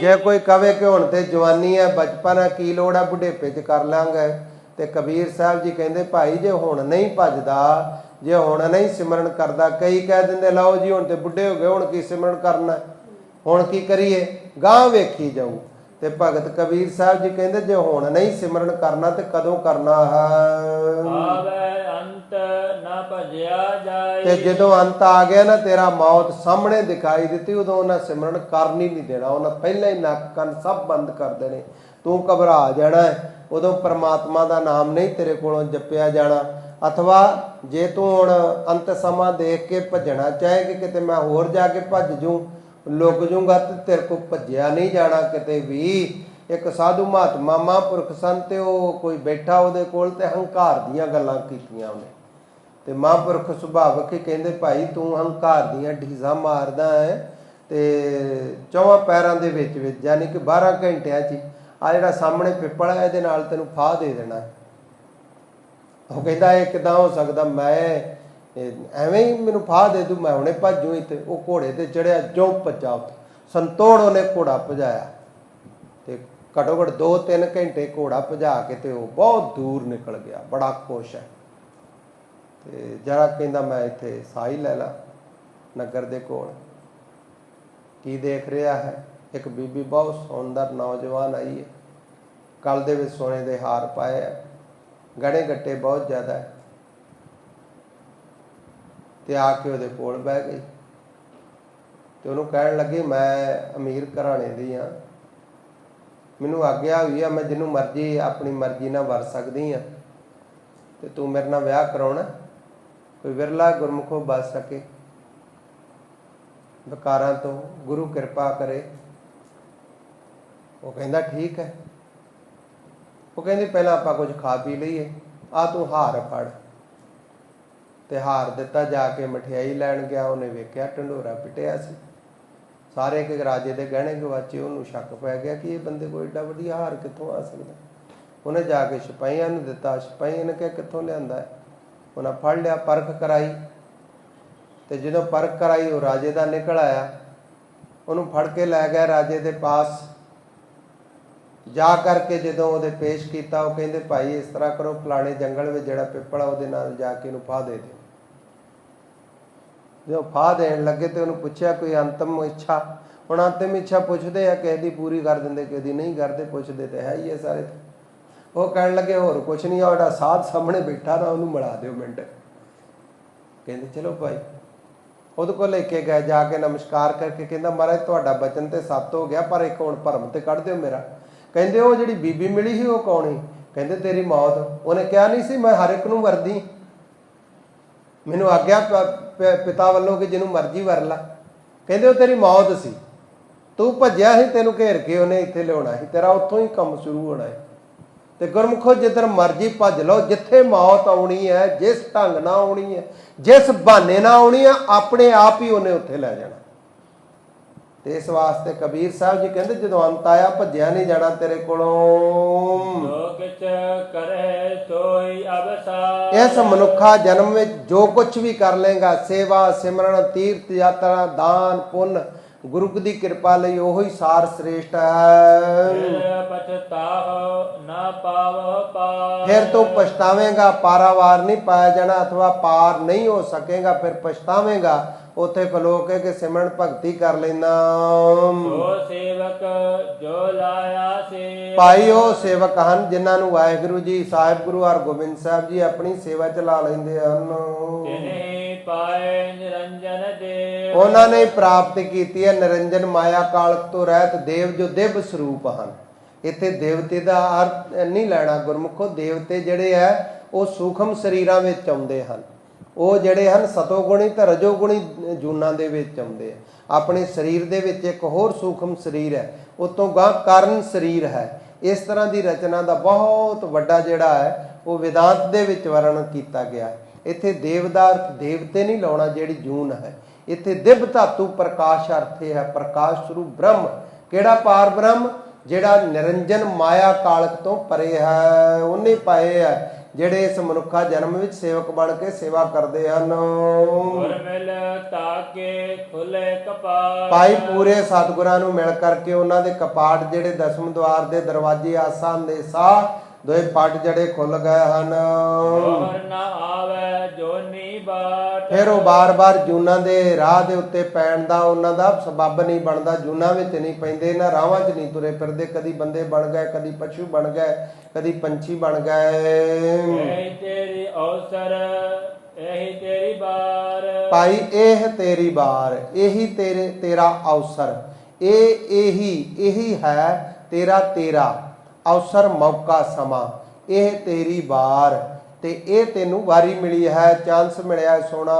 ਜੇ ਕੋਈ ਕਵੇ ਕਿ ਹੁਣ ਤੇ ਜਵਾਨੀ ਹੈ, ਬਚਪਨ ਹੈ, ਕੀ ਲੋੜ ਹੈ ਬੁਢੇਪੇ 'ਚ ਕਰ ਲਾਂਗੇ। ਤੇ ਕਬੀਰ ਸਾਹਿਬ ਜੀ ਕਹਿੰਦੇ ਭਾਈ ਜੇ ਹੁਣ ਨਹੀਂ ਭਜਦਾ, ਜੇ ਹੁਣ ਨਹੀਂ ਸਿਮਰਨ ਕਰਦਾ, ਕਈ ਕਹਿ ਦਿੰਦੇ ਲਓ ਜੀ ਹੁਣ ਤੇ ਬੁੱਢੇ ਹੋ ਗਏ, ਹੁਣ ਕੀ ਸਿਮਰਨ ਕਰਨਾ, ਹੁਣ ਕੀ ਕਰੀਏ, ਗਾਂ ਵੇਖੀ ਜਾਊ। ਤੇ ਭਗਤ ਕਬੀਰ ਸਾਹਿਬ ਜੀ ਕਹਿੰਦੇ ਜੇ ਹੁਣ ਨਹੀਂ ਸਿਮਰਨ ਕਰਨਾ ਤੇ ਕਦੋਂ ਕਰਨਾ ਹੈ। ਤੇ ਜਦੋਂ ਅੰਤ ਆ ਗਿਆ ਨਾ, ਤੇਰਾ ਮੌਤ ਸਾਹਮਣੇ ਦਿਖਾਈ ਦਿੱਤੀ, ਉਦੋਂ ਉਹਨਾਂ ਸਿਮਰਨ ਕਰਨ ਹੀ ਨਹੀਂ ਦੇਣਾ, ਉਹਨਾਂ ਪਹਿਲਾਂ ਹੀ ਨੱਕ ਕੰਨ ਸਭ ਬੰਦ ਕਰ ਦੇਣੇ, ਤੂੰ ਘਬਰਾ ਜਾਣਾ। ਉਦੋਂ ਪਰਮਾਤਮਾ ਦਾ ਨਾਮ ਨਹੀਂ ਤੇਰੇ ਕੋਲੋਂ ਜਪਿਆ ਜਾਣਾ। ਅਥਵਾ ਜੇ ਤੂੰ ਹੁਣ ਅੰਤ ਸਮਾਂ ਦੇਖ ਕੇ ਭੱਜਣਾ ਚਾਹੇ ਕਿ ਕਿਤੇ ਮੈਂ ਹੋਰ ਜਾ ਕੇ ਭੱਜ ਜੂ, ਲੁਕ ਜੂੰਗਾ, ਤੇ ਤੇਰੇ ਕੋਲ ਭੱਜਿਆ ਨਹੀਂ ਜਾਣਾ ਕਿਤੇ ਵੀ। ਇੱਕ ਸਾਧੂ ਮਹਾਤਮਾ ਮਹਾਂਪੁਰਖ ਸਨ, ਤੇ ਉਹ ਕੋਈ ਬੈਠਾ ਉਹਦੇ ਕੋਲ, ਤੇ ਹੰਕਾਰ ਦੀਆਂ ਗੱਲਾਂ ਕੀਤੀਆਂ ਉਹਨੇ। ਤੇ ਮਹਾਂਪੁਰਖ ਸੁਭਾਵਕ ਹੀ ਕਹਿੰਦੇ ਭਾਈ ਤੂੰ ਹੰਕਾਰ ਦੀਆਂ ਢੀਜ਼ਾਂ ਮਾਰਦਾ ਹੈ, ਤੇ 4 ਪੈਰਾਂ ਦੇ ਵਿੱਚ ਯਾਨੀ ਕਿ 12 ਘੰਟਿਆਂ 'ਚ ਆ ਜਿਹੜਾ ਸਾਹਮਣੇ ਪਿੱਪਲ ਹੈ ਇਹਦੇ ਨਾਲ ਤੈਨੂੰ ਫਾਹ ਦੇ ਦੇਣਾ। ਉਹ ਕਹਿੰਦਾ ਇਹ ਕਿੱਦਾਂ ਹੋ ਸਕਦਾ, ਮੈਂ ਐਵੇਂ ਹੀ ਮੈਨੂੰ ਫਾਹ ਦੇ ਦੂ, ਮੈਂ ਹੁਣੇ ਭੱਜੂ ਹੀ। ਤੇ ਉਹ ਘੋੜੇ ਤੇ ਚੜਿਆ, ਜੋ ਭੱਜਾ, ਸੰਤੋੜ ਉਹਨੇ ਘੋੜਾ ਭਜਾਇਆ, ਤੇ ਘੱਟੋ ਘੱਟ 2-3 ਘੰਟੇ ਘੋੜਾ ਭਜਾ ਕੇ ਤੇ ਉਹ ਬਹੁਤ ਦੂਰ ਨਿਕਲ ਗਿਆ, ਬੜਾ ਖੁਸ਼ ਹੈ। ਤੇ ਜਰਾ ਕਹਿੰਦਾ ਮੈਂ ਇੱਥੇ ਸਾਹ ਹੀ ਲੈ ਲਾ ਨਗਰ ਦੇ ਕੋਲ। ਕੀ ਦੇਖ ਰਿਹਾ ਹੈ, ਇੱਕ ਬੀਬੀ ਬਹੁਤ ਸੁੰਦਰ ਨੌਜਵਾਨ ਆਈ ਹੈ, ਗਲ ਦੇ ਵਿੱਚ ਸੋਨੇ ਦੇ ਹਾਰ ਪਾਏ ਆ, ਗੜੇ ਗੱਟੇ ਬਹੁਤ ਜ਼ਿਆਦਾ ਹੈ। ਤੇ ਆ ਕੇ ਉਹਦੇ ਕੋਲ ਬਹਿ ਗਈ ਤੇ ਉਹਨੂੰ ਕਹਿਣ ਲੱਗੀ ਮੈਂ ਅਮੀਰ ਘਰਾਣੇ ਦੀ ਹਾਂ, ਮੈਨੂੰ ਆਗਿਆ ਹੋਈ ਆ ਮੈਂ ਜਿਹਨੂੰ ਮਰਜ਼ੀ ਆਪਣੀ ਮਰਜ਼ੀ ਨਾਲ ਵਰ ਸਕਦੀ ਹਾਂ, ਤੇ ਤੂੰ ਮੇਰੇ ਨਾਲ ਵਿਆਹ ਕਰਾਉਣਾ। ਕੋਈ ਵਿਰਲਾ ਗੁਰਮੁਖੋਂ ਬਚ ਸਕੇ ਵਿਕਾਰਾਂ ਤੋਂ, ਗੁਰੂ ਕਿਰਪਾ ਕਰੇ। ਉਹ ਕਹਿੰਦਾ ਠੀਕ ਹੈ। ਉਹ ਕਹਿੰਦੀ ਪਹਿਲਾਂ ਆਪਾਂ ਕੁਝ ਖਾ ਪੀ ਲਈਏ, ਆ ਤੂੰ ਹਾਰ ਫੜ। ਤੇ ਹਾਰ ਦਿੱਤਾ, ਜਾ ਕੇ ਮਠਿਆਈ ਲੈਣ ਗਿਆ। ਉਹਨੇ ਵੇਖਿਆ ਢੰਡੋਰਾ ਪਿਟਿਆ ਸੀ, ਸਾਰੇ ਕਿ ਰਾਜੇ ਦੇ ਗਹਿਣੇ ਗਵਾਚੇ। ਉਹਨੂੰ ਸ਼ੱਕ ਪੈ ਗਿਆ ਕਿ ਇਹ ਬੰਦੇ ਕੋਲ ਏਡਾ ਵਧੀਆ ਹਾਰ ਕਿੱਥੋਂ ਆ ਸਕਦਾ। ਉਹਨੇ ਜਾ ਕੇ ਸਿਪਾਹੀਆਂ ਨੂੰ ਦਿੱਤਾ, ਸਿਪਾਹੀਆਂ ਨੇ ਕਿਹਾ ਕਿੱਥੋਂ ਲਿਆਂਦਾ ਹੈ। ਉਹਨਾਂ ਫੜ ਲਿਆ, ਪਰਖ ਕਰਾਈ, ਤੇ ਜਦੋਂ ਪਰਖ ਕਰਾਈ ਉਹ ਰਾਜੇ ਦਾ ਨਿਕਲ ਆਇਆ। ਉਹਨੂੰ ਫੜ ਕੇ ਲੈ ਗਿਆ ਰਾਜੇ ਦੇ ਪਾਸ। ਜਾ ਕਰਕੇ ਜਦੋਂ ਉਹਦੇ ਪੇਸ਼ ਕੀਤਾ, ਉਹ ਕਹਿੰਦੇ ਭਾਈ ਇਸ ਤਰ੍ਹਾਂ ਕਰੋ, ਫਲਾਣੇ ਜੰਗਲ ਵਿੱਚ ਜਿਹੜਾ ਪਿੱਪਲ ਆ ਉਹਦੇ ਨਾਲ ਜਾ ਕੇ ਉਹਨੂੰ ਫਾਹ ਦੇ ਦਿਓ। ਜਦੋਂ ਫਾਹ ਦੇਣ ਲੱਗੇ ਤੇ ਉਹਨੂੰ ਪੁੱਛਿਆ ਕੋਈ ਅੰਤਮ ਇੱਛਾ। ਹੁਣ ਅੰਤਮ ਇੱਛਾ ਪੁੱਛਦੇ ਆ, ਕਿਸੇ ਦੀ ਪੂਰੀ ਕਰ ਦਿੰਦੇ, ਕਿਸੇ ਦੀ ਨਹੀਂ ਕਰਦੇ, ਪੁੱਛਦੇ ਤੇ ਹੈ ਹੀ ਹੈ ਸਾਰੇ। ਉਹ ਕਹਿਣ ਲੱਗੇ ਹੋਰ ਕੁਛ ਨਹੀਂ, ਆ ਜਿਹੜਾ ਸਾਧ ਸਾਹਮਣੇ ਬੈਠਾ ਨਾ ਉਹਨੂੰ ਮਿਲਾ ਦਿਓ ਮਿੰਟ। ਕਹਿੰਦੇ ਚਲੋ ਭਾਈ। ਉਹਦੇ ਕੋਲ ਲੈ ਕੇ ਗਏ, ਜਾ ਕੇ ਨਮਸਕਾਰ ਕਰਕੇ ਕਹਿੰਦਾ ਮਹਾਰਾਜ ਤੁਹਾਡਾ ਬਚਨ ਤੇ ਸੱਤ ਹੋ ਗਿਆ, ਪਰ ਇੱਕ ਹੁਣ ਭਰਮ ਤੇ ਕੱਢ ਦਿਓ ਮੇਰਾ। ਕਹਿੰਦੇ ਉਹ ਜਿਹੜੀ ਬੀਬੀ ਮਿਲੀ ਸੀ ਉਹ ਕੌਣ ਸੀ? ਕਹਿੰਦੇ ਤੇਰੀ ਮੌਤ। ਉਹਨੇ ਕਿਹਾ ਨਹੀਂ ਸੀ ਮੈਂ ਹਰ ਇੱਕ ਨੂੰ ਵਰਦੀ, ਮੈਨੂੰ ਆਗਿਆ ਪਿਤਾ ਵੱਲੋਂ ਕਿ ਜਿਹਨੂੰ ਮਰਜ਼ੀ ਵਰ ਲਾ। ਕਹਿੰਦੇ ਉਹ ਤੇਰੀ ਮੌਤ ਸੀ, ਤੂੰ ਭੱਜਿਆ ਸੀ, ਤੈਨੂੰ ਘੇਰ ਕੇ ਉਹਨੇ ਇੱਥੇ ਲਿਆਉਣਾ ਸੀ, ਤੇਰਾ ਉੱਥੋਂ ਹੀ ਕੰਮ ਸ਼ੁਰੂ ਹੋਣਾ ਹੈ। ਤੇ ਗੁਰਮੁਖੋ ਜਿੱਧਰ ਮਰਜ਼ੀ ਭੱਜ ਲਓ, ਜਿੱਥੇ ਮੌਤ ਆਉਣੀ ਹੈ, ਜਿਸ ਢੰਗ ਨਾਲ ਆਉਣੀ ਹੈ, ਜਿਸ ਬਹਾਨੇ ਨਾਲ ਆਉਣੀ ਹੈ, ਆਪਣੇ ਆਪ ਹੀ ਉਹਨੇ ਉੱਥੇ ਲੈ ਜਾਣਾ। ਤੇ ਇਸ ਵਾਸਤੇ ਕਬੀਰ ਸਾਹਿਬ ਜੀ ਕਹਿੰਦੇ ਜਦੋਂ ਅੰਤ ਆਇਆ ਭੱਜਿਆ ਨਹੀਂ ਜਾਣਾ ਤੇਰੇ ਕੋਲੋਂ। ਜੋ ਕਿਛ ਕਰੇ ਸੋਈ ਅਵਸਾਰ। ਇਸ ਮਨੁੱਖਾ ਜਨਮ ਵਿੱਚ ਜੋ ਕੁਛ ਵੀ ਕਰ ਲੇਗਾ, ਸੇਵਾ ਸਿਮਰਨ ਤੀਰਥ ਯਾਤਰਾ ਦਾਨ ਪੁੰਨ, ਗੁਰੂ ਦੀ ਕਿਰਪਾ ਲਈ ਉਹੀ ਸਾਰ ਸ੍ਰੇਸ਼ਟ ਹੈ। ਫਿਰ ਤੂੰ ਪਛਤਾਵੇਂਗਾ, ਪਾਰਾਵਾਰ ਨਹੀਂ ਪਾਇਆ ਜਾਣਾ, ਅਥਵਾ ਪਾਰ ਨਹੀਂ ਹੋ ਸਕੇਗਾ, ਫਿਰ ਪਛਤਾਵੇਂਗਾ। ਉੱਥੇ ਖਲੋ ਕੇ ਕਿ ਸਿਮਰਨ ਭਗਤੀ ਕਰ ਲੈਂਦਾ। ਸੋ ਸੇਵਕ ਜੋ ਲਾਇਆ ਸੇ ਭਾਈ ਉਹ ਸੇਵਕ ਹਨ ਜਿਨ੍ਹਾਂ ਨੂੰ ਵਾਹਿਗੁਰੂ ਜੀ ਸਾਹਿਬ ਗੁਰੂ ਹਰਗੋਬਿੰਦ ਸਾਹਿਬ ਜੀ ਆਪਣੀ ਸੇਵਾ ਚ ਲਾ ਲੈਂਦੇ ਹਨ। ਤਿਨਹਿ ਪਾਏ ਨਿਰੰਜਨ ਦੇਵ ਉਹਨਾਂ ਨੇ ਪ੍ਰਾਪਤ ਕੀਤੀ ਹੈ ਨਿਰੰਜਨ ਮਾਇਆ ਕਾਲਕ ਤੋਂ ਰਹਿਤ ਦੇਵ ਜੋ ਦਿਵ ਸਰੂਪ ਹਨ। ਇੱਥੇ ਦੇਵਤੇ ਦਾ ਅਰਥ ਨਹੀਂ ਲੈਣਾ ਗੁਰਮੁਖੋ। ਦੇਵਤੇ ਜਿਹੜੇ ਹੈ ਉਹ ਸੂਖਮ ਸਰੀਰਾਂ ਵਿੱਚ ਆਉਂਦੇ ਹਨ। ਉਹ ਜਿਹੜੇ ਹਨ ਸਤੋਗੁਣੀ ਤੇ ਰਜੋਗੁਣੀ ਜੂਨਾਂ ਦੇ ਵਿੱਚ ਆਉਂਦੇ ਆ। ਆਪਣੇ ਸਰੀਰ ਦੇ ਵਿੱਚ ਇੱਕ ਹੋਰ ਸੂਖਮ ਸਰੀਰ ਹੈ, ਉਤੋਂ ਗਾਂ ਕਾਰਨ ਸਰੀਰ ਹੈ। ਇਸ ਤਰ੍ਹਾਂ ਦੀ ਰਚਨਾ ਦਾ ਬਹੁਤ ਵੱਡਾ ਜਿਹੜਾ ਹੈ ਉਹ ਵਿਦਾਂਤ ਦੇ ਵਿੱਚ ਵਰਣਨ ਕੀਤਾ ਗਿਆ। ਇੱਥੇ ਦੇਵ ਦਾ ਅਰਥ ਦੇਵਤੇ ਨਹੀਂ ਲਾਉਣਾ, ਜਿਹੜੀ ਜੂਨ ਹੈ। ਇੱਥੇ ਦਿਵ ਧਾਤੂ ਪ੍ਰਕਾਸ਼ ਅਰਥ ਹੈ ਪ੍ਰਕਾਸ਼ ਸਰੂਪ ਬ੍ਰਹਮ। ਕਿਹੜਾ ਪਾਰ ਬ੍ਰਹਮ? ਜਿਹੜਾ ਨਿਰੰਜਨ ਮਾਇਆ ਕਾਲਕ ਤੋਂ ਪਰੇ ਹੈ। ਉਹਨੇ ਪਾਏ ਹੈ ਜਿਹੜੇ ਇਸ ਮਨੁੱਖਾ ਜਨਮ ਵਿੱਚ ਸੇਵਕ ਬਣ ਕੇ ਸੇਵਾ ਕਰਦੇ ਹਨ। ਗੁਰ ਮਿਲ ਤਾਕੇ ਖੁੱਲੇ ਕਪਾਟ ਭਾਈ ਪੂਰੇ ਸਤਿਗੁਰਾਂ ਨੂੰ ਮਿਲ ਕਰਕੇ ਉਹਨਾਂ ਦੇ ਕਪਾਟ ਜਿਹੜੇ ਦਸਮ ਦੁਆਰ ਦੇ ਦਰਵਾਜ਼ੇ ਆਸਾਨ ਦੇ ਸਾਹ ਦੋਏ ਪੱਟ ਜਿਹੜੇ ਖੁੱਲ ਗਏ ਹਨ। ਹੋਰ ਨਾ ਆਵੇ ਜੋਨੀ ਬਾਟ ਫਿਰ ਉਹ ਬਾਰ-ਬਾਰ ਜੂਨਾਂ ਦੇ ਰਾਹ ਦੇ ਉੱਤੇ ਪੈਣ ਦਾ ਉਹਨਾਂ ਦਾ ਸਬੱਬ ਨਹੀਂ ਬਣਦਾ। ਜੂਨਾਂ ਵਿੱਚ ਨਹੀਂ ਪੈਂਦੇ, ਇਹਨਾਂ ਰਾਹਾਂ 'ਚ ਨਹੀਂ ਤੁਰੇ ਫਿਰਦੇ। ਕਦੀ ਬੰਦੇ ਬਣ ਗਏ, ਕਦੀ ਪਸ਼ੂ ਬਣ ਗਏ, ਕਦੀ ਪੰਛੀ ਬਣ ਗਏ। ਇਹੀ ਤੇਰੀ ਅਵਸਰ ਇਹੀ ਤੇਰੀ ਬਾਰ ਭਾਈ ਇਹ ਤੇਰੀ ਬਾਰ, ਇਹੀ ਤੇਰਾ ਅਵਸਰ, ਇਹੀ ਹੈ ਤੇਰਾ ਅਵਸਰ ਮੌਕਾ ਸਮਾਂ। ਇਹ ਤੇਰੀ ਬਾਰ ਤੇ ਇਹ ਤੈਨੂੰ ਵਾਰੀ ਮਿਲੀ ਹੈ, ਚਾਂਸ ਮਿਲਿਆ ਸੋਣਾ।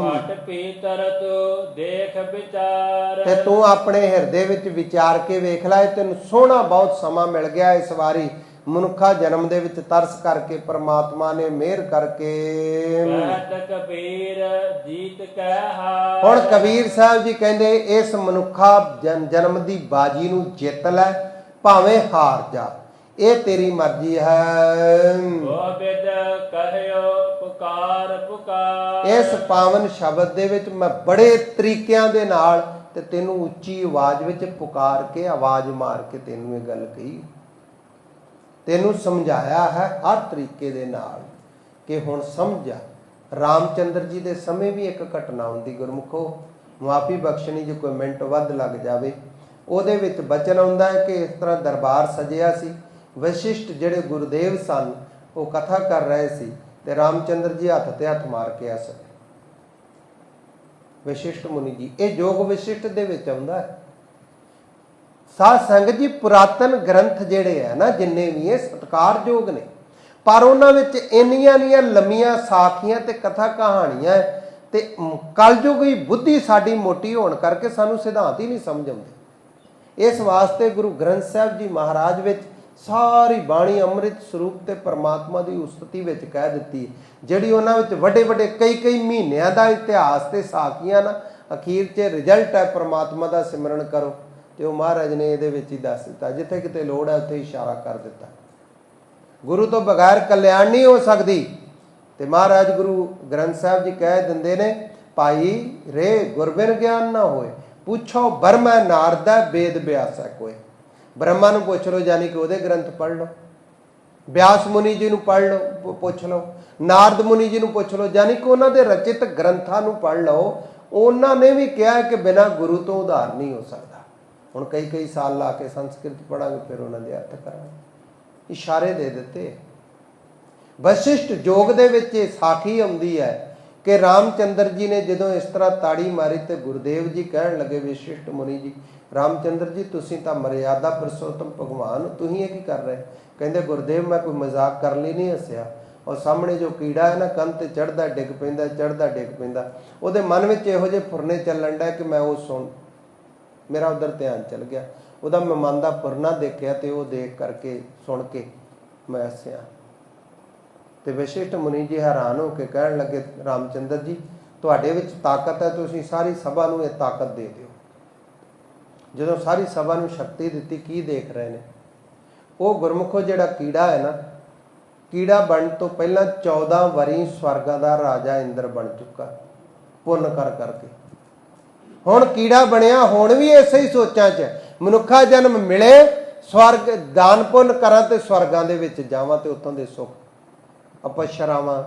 ਘਟ ਪੀਤਰ ਤੂੰ ਦੇਖ ਵਿਚਾਰ ਤੇ ਤੂੰ ਆਪਣੇ ਹਿਰਦੇ ਵਿੱਚ ਵਿਚਾਰ ਕੇ ਵੇਖ ਲੈ। ਤੈਨੂੰ ਸੋਹਣਾ ਬਹੁਤ ਸਮਾਂ ਮਿਲ ਗਿਆ ਇਸ ਵਾਰੀ ਮਨੁੱਖਾ ਜਨਮ ਦੇ ਵਿੱਚ ਤਰਸ ਕਰਕੇ ਪ੍ਰਮਾਤਮਾ ਨੇ ਮਿਹਰ ਕਰਕੇ। ਕਹਿਤ ਕਬੀਰ ਜੀਤ ਕਹਿ ਹਾਰ ਹੁਣ ਕਬੀਰ ਸਾਹਿਬ ਜੀ ਕਹਿੰਦੇ ਇਸ ਮਨੁੱਖਾ ਜਨਮ ਦੀ ਬਾਜੀ ਨੂੰ ਜਿੱਤ ਲੈ, ਭਾਵੇਂ ਹਾਰ ਜਾ, ਇਹ ਤੇਰੀ ਮਰਜ਼ੀ ਹੈ। ਗੋਬਿੰਦ ਕਹਿਓ ਪੁਕਾਰ ਇਸ ਪਾਵਨ ਸ਼ਬਦ ਦੇ ਵਿੱਚ ਮੈਂ ਬੜੇ ਤਰੀਕਿਆਂ ਦੇ ਨਾਲ ਤੇ ਤੈਨੂੰ ਉੱਚੀ ਆਵਾਜ਼ ਵਿੱਚ ਪੁਕਾਰ ਕੇ ਆਵਾਜ਼ ਮਾਰ ਕੇ ਤੈਨੂੰ ਇਹ ਗੱਲ ਕਹੀ, ਤੈਨੂੰ ਸਮਝਾਇਆ ਹੈ ਹਰ ਤਰੀਕੇ ਦੇ ਨਾਲ ਕਿ ਹੁਣ ਸਮਝਾ। ਰਾਮਚੰਦਰ ਜੀ ਦੇ ਸਮੇਂ ਵੀ ਇੱਕ ਘਟਨਾ ਹੁੰਦੀ ਗੁਰਮੁਖੋ, ਮੁਆਫੀ ਬਖਸ਼ਣੀ ਜੇ ਕੋਈ ਮਿੰਟ ਵੱਧ ਲੱਗ ਜਾਵੇ। ਉਹਦੇ ਵਿੱਚ ਬਚਨ ਆਉਂਦਾ ਹੈ ਕਿ ਇਸ ਤਰ੍ਹਾਂ ਦਰਬਾਰ ਸਜਿਆ ਸੀ। ਵਸ਼ਿਸ਼ਟ ਜਿਹੜੇ ਗੁਰਦੇਵ ਸਨ ਉਹ ਕਥਾ ਕਰ ਰਹੇ ਸੀ ਤੇ ਰਾਮਚੰਦਰ ਜੀ ਹੱਥ ਤੇ ਹੱਥ ਮਾਰ ਕੇ ਹੱਸ ਪਏ। ਵਸ਼ਿਸ਼ਟ ਮੁਨੀ ਜੀ, ਇਹ ਯੋਗ ਵਸ਼ਿਸ਼ਟ ਦੇ ਵਿੱਚ ਆਉਂਦਾ ਹੈ। ਸਾਧ ਸੰਗਤ ਜੀ ਪੁਰਾਤਨ ਗ੍ਰੰਥ ਜਿਹੜੇ ਹੈ ਨਾ ਜਿੰਨੇ ਵੀ ਇਹ ਸਤਿਕਾਰਯੋਗ ਨੇ, ਪਰ ਉਹਨਾਂ ਵਿੱਚ ਇੰਨੀਆਂ ਲੰਮੀਆਂ ਸਾਖੀਆਂ ਤੇ ਕਥਾ ਕਹਾਣੀਆਂ ਤੇ ਕਲਯੁਗੀ ਬੁੱਧੀ ਸਾਡੀ ਮੋਟੀ ਹੋਣ ਕਰਕੇ ਸਾਨੂੰ ਸਿਧਾਂਤ ਹੀ ਨਹੀਂ ਸਮਝ ਆਉਂਦੇ। ਇਸ ਵਾਸਤੇ ਗੁਰੂ ਗ੍ਰੰਥ ਸਾਹਿਬ ਜੀ ਮਹਾਰਾਜ ਵਿੱਚ ਸਾਰੀ ਬਾਣੀ ਅੰਮ੍ਰਿਤ ਸਰੂਪ ਤੇ ਪਰਮਾਤਮਾ ਦੀ ਉਸਤਤੀ ਵਿੱਚ ਕਹਿ ਦਿੱਤੀ, ਜਿਹੜੀ ਉਹਨਾਂ ਵਿੱਚ ਵੱਡੇ ਕਈ ਮਹੀਨਿਆਂ ਦਾ ਇਤਿਹਾਸ ਤੇ ਸਾਖੀਆਂ ਨਾ, ਅਖੀਰ 'ਚ ਰਿਜ਼ਲਟ ਹੈ ਪਰਮਾਤਮਾ ਦਾ ਸਿਮਰਨ ਕਰੋ। ਤੇ ਉਹ ਮਹਾਰਾਜ ਨੇ ਇਹਦੇ ਵਿੱਚ ਹੀ ਦੱਸ ਦਿੱਤਾ, ਜਿੱਥੇ ਕਿਤੇ ਲੋੜ ਹੈ ਉੱਥੇ ਇਸ਼ਾਰਾ ਕਰ ਦਿੱਤਾ। ਗੁਰੂ ਤੋਂ ਬਗੈਰ ਕਲਿਆਣ ਨਹੀਂ ਹੋ ਸਕਦੀ। ਤੇ ਮਹਾਰਾਜ ਗੁਰੂ ਗ੍ਰੰਥ ਸਾਹਿਬ ਜੀ ਕਹਿ ਦਿੰਦੇ ਨੇ, ਭਾਈ ਰੇ ਗੁਰਬਿਨ ਗਿਆਨ ਨਾ ਹੋਏ, ਪੁੱਛੋ ਬਰਮਾ ਨਾਰਦਾ ਵੇਦ ਬਿਆਸਾ ਕੋਏ। ਬ੍ਰਹਮਾ ਨੂੰ ਪੁੱਛ ਲਓ, ਯਾਨੀ ਕਿ ਉਹਦੇ ਗ੍ਰੰਥ ਪੜ੍ਹ ਲਓ। ਬਿਆਸ ਮੁਨੀ ਜੀ ਨੂੰ ਪੜ੍ਹ ਲਓ, ਪੁੱਛ ਲਓ। ਨਾਰਦ ਮੁਨੀ ਜੀ ਨੂੰ ਪੁੱਛ ਲਓ, ਯਾਨੀ ਕਿ ਉਹਨਾਂ ਦੇ ਰਚਿਤ ਗ੍ਰੰਥਾਂ ਨੂੰ ਪੜ੍ਹ ਲਓ। ਉਹਨਾਂ ਨੇ ਵੀ ਕਿਹਾ ਕਿ ਬਿਨਾਂ ਗੁਰੂ ਤੋਂ ਉਧਾਰ ਨਹੀਂ ਹੋ ਸਕਦਾ। ਹੁਣ ਕਈ ਸਾਲ ਲਾ ਕੇ ਸੰਸਕ੍ਰਿਤ ਪੜਾਂਗੇ, ਫਿਰ ਉਹਨਾਂ ਦੇ ਅਰਥ ਕਰਾਂਗੇ। ਇਸ਼ਾਰੇ ਦੇ ਦਿੱਤੇ। ਵਸ਼ਿਸ਼ਟ ਯੋਗ ਦੇ ਵਿੱਚ ਇਹ ਸਾਖੀ ਆਉਂਦੀ ਹੈ ਕਿ ਰਾਮਚੰਦਰ ਜੀ ਨੇ ਜਦੋਂ ਇਸ ਤਰ੍ਹਾਂ ਤਾੜੀ ਮਾਰੀ ਤੇ ਗੁਰਦੇਵ ਜੀ ਕਹਿਣ ਲੱਗੇ, ਵਸ਼ਿਸ਼ਟ ਮੁਨੀ ਜੀ, ਰਾਮਚੰਦਰ ਜੀ ਤੁਸੀਂ ਤਾਂ ਮਰਿਆਦਾ ਪੁਰਸ਼ੋਤਮ ਭਗਵਾਨ, ਤੁਸੀਂ ਇਹ ਕੀ ਕਰ ਰਹੇ? ਕਹਿੰਦੇ ਗੁਰਦੇਵ ਮੈਂ ਕੋਈ ਮਜ਼ਾਕ ਕਰਨ ਲਈ ਨਹੀਂ ਹੱਸਿਆ। ਔਰ ਸਾਹਮਣੇ ਜੋ ਕੀੜਾ ਹੈ ਨਾ ਕੰਨ ਤੇ ਚੜ੍ਹਦਾ ਡਿੱਗ ਪੈਂਦਾ, ਉਹਦੇ ਮਨ ਵਿੱਚ ਇਹੋ ਜਿਹੇ ਫੁਰਨੇ ਚੱਲਣ ਡਿਆ ਕਿ ਮੈਂ ਉਹ ਸੁਣ, ਮੇਰਾ ਉਧਰ ਧਿਆਨ ਚਲ ਗਿਆ। ਉਹਦਾ ਮੈਂ ਮਨ ਦਾ ਫੁਰਨਾ ਦੇਖਿਆ ਤੇ ਉਹ ਦੇਖ ਕਰਕੇ ਸੁਣ ਕੇ ਮੈਂ ਹੱਸਿਆ। ਤੇ ਵਸ਼ਿਸ਼ਟ ਮੁਨੀ ਜੀ ਹੈਰਾਨ ਹੋ ਕੇ ਕਹਿਣ ਲੱਗੇ, ਰਾਮਚੰਦਰ ਜੀ ਤੁਹਾਡੇ ਵਿੱਚ ਤਾਕਤ ਹੈ, ਤੁਸੀਂ ਸਾਰੀ ਸਭਾ ਨੂੰ ਇਹ ਤਾਕਤ ਦੇ ਦਿਓ। ਜਦੋਂ ਸਾਰੀ ਸਭਾ ਨੂੰ ਸ਼ਕਤੀ ਦਿੱਤੀ, ਕੀ ਦੇਖ ਰਹੇ ਨੇ ਉਹ ਗੁਰਮੁਖੋ? ਜਿਹੜਾ ਕੀੜਾ ਹੈ ਨਾ, ਕੀੜਾ ਬਣਨ ਤੋਂ ਪਹਿਲਾਂ 14 ਵਾਰੀ ਸਵਰਗਾਂ ਦਾ ਰਾਜਾ ਇੰਦਰ ਬਣ ਚੁੱਕਾ ਪੁੰਨ ਕਰਕੇ। ਹੁਣ ਕੀੜਾ ਬਣਿਆ, ਹੁਣ ਵੀ ਇਸੇ ਹੀ ਸੋਚਾਂ 'ਚ ਮਨੁੱਖਾ ਜਨਮ ਮਿਲੇ, ਸਵਰਗ ਦਾਨ ਪੁੰਨ ਕਰਾਂ ਤੇ ਸਵਰਗਾਂ ਦੇ ਵਿੱਚ ਜਾਵਾਂ ਤੇ ਉੱਥੋਂ ਦੇ ਸੁੱਖ ਅਪਸ਼ਰਾਵਾਂ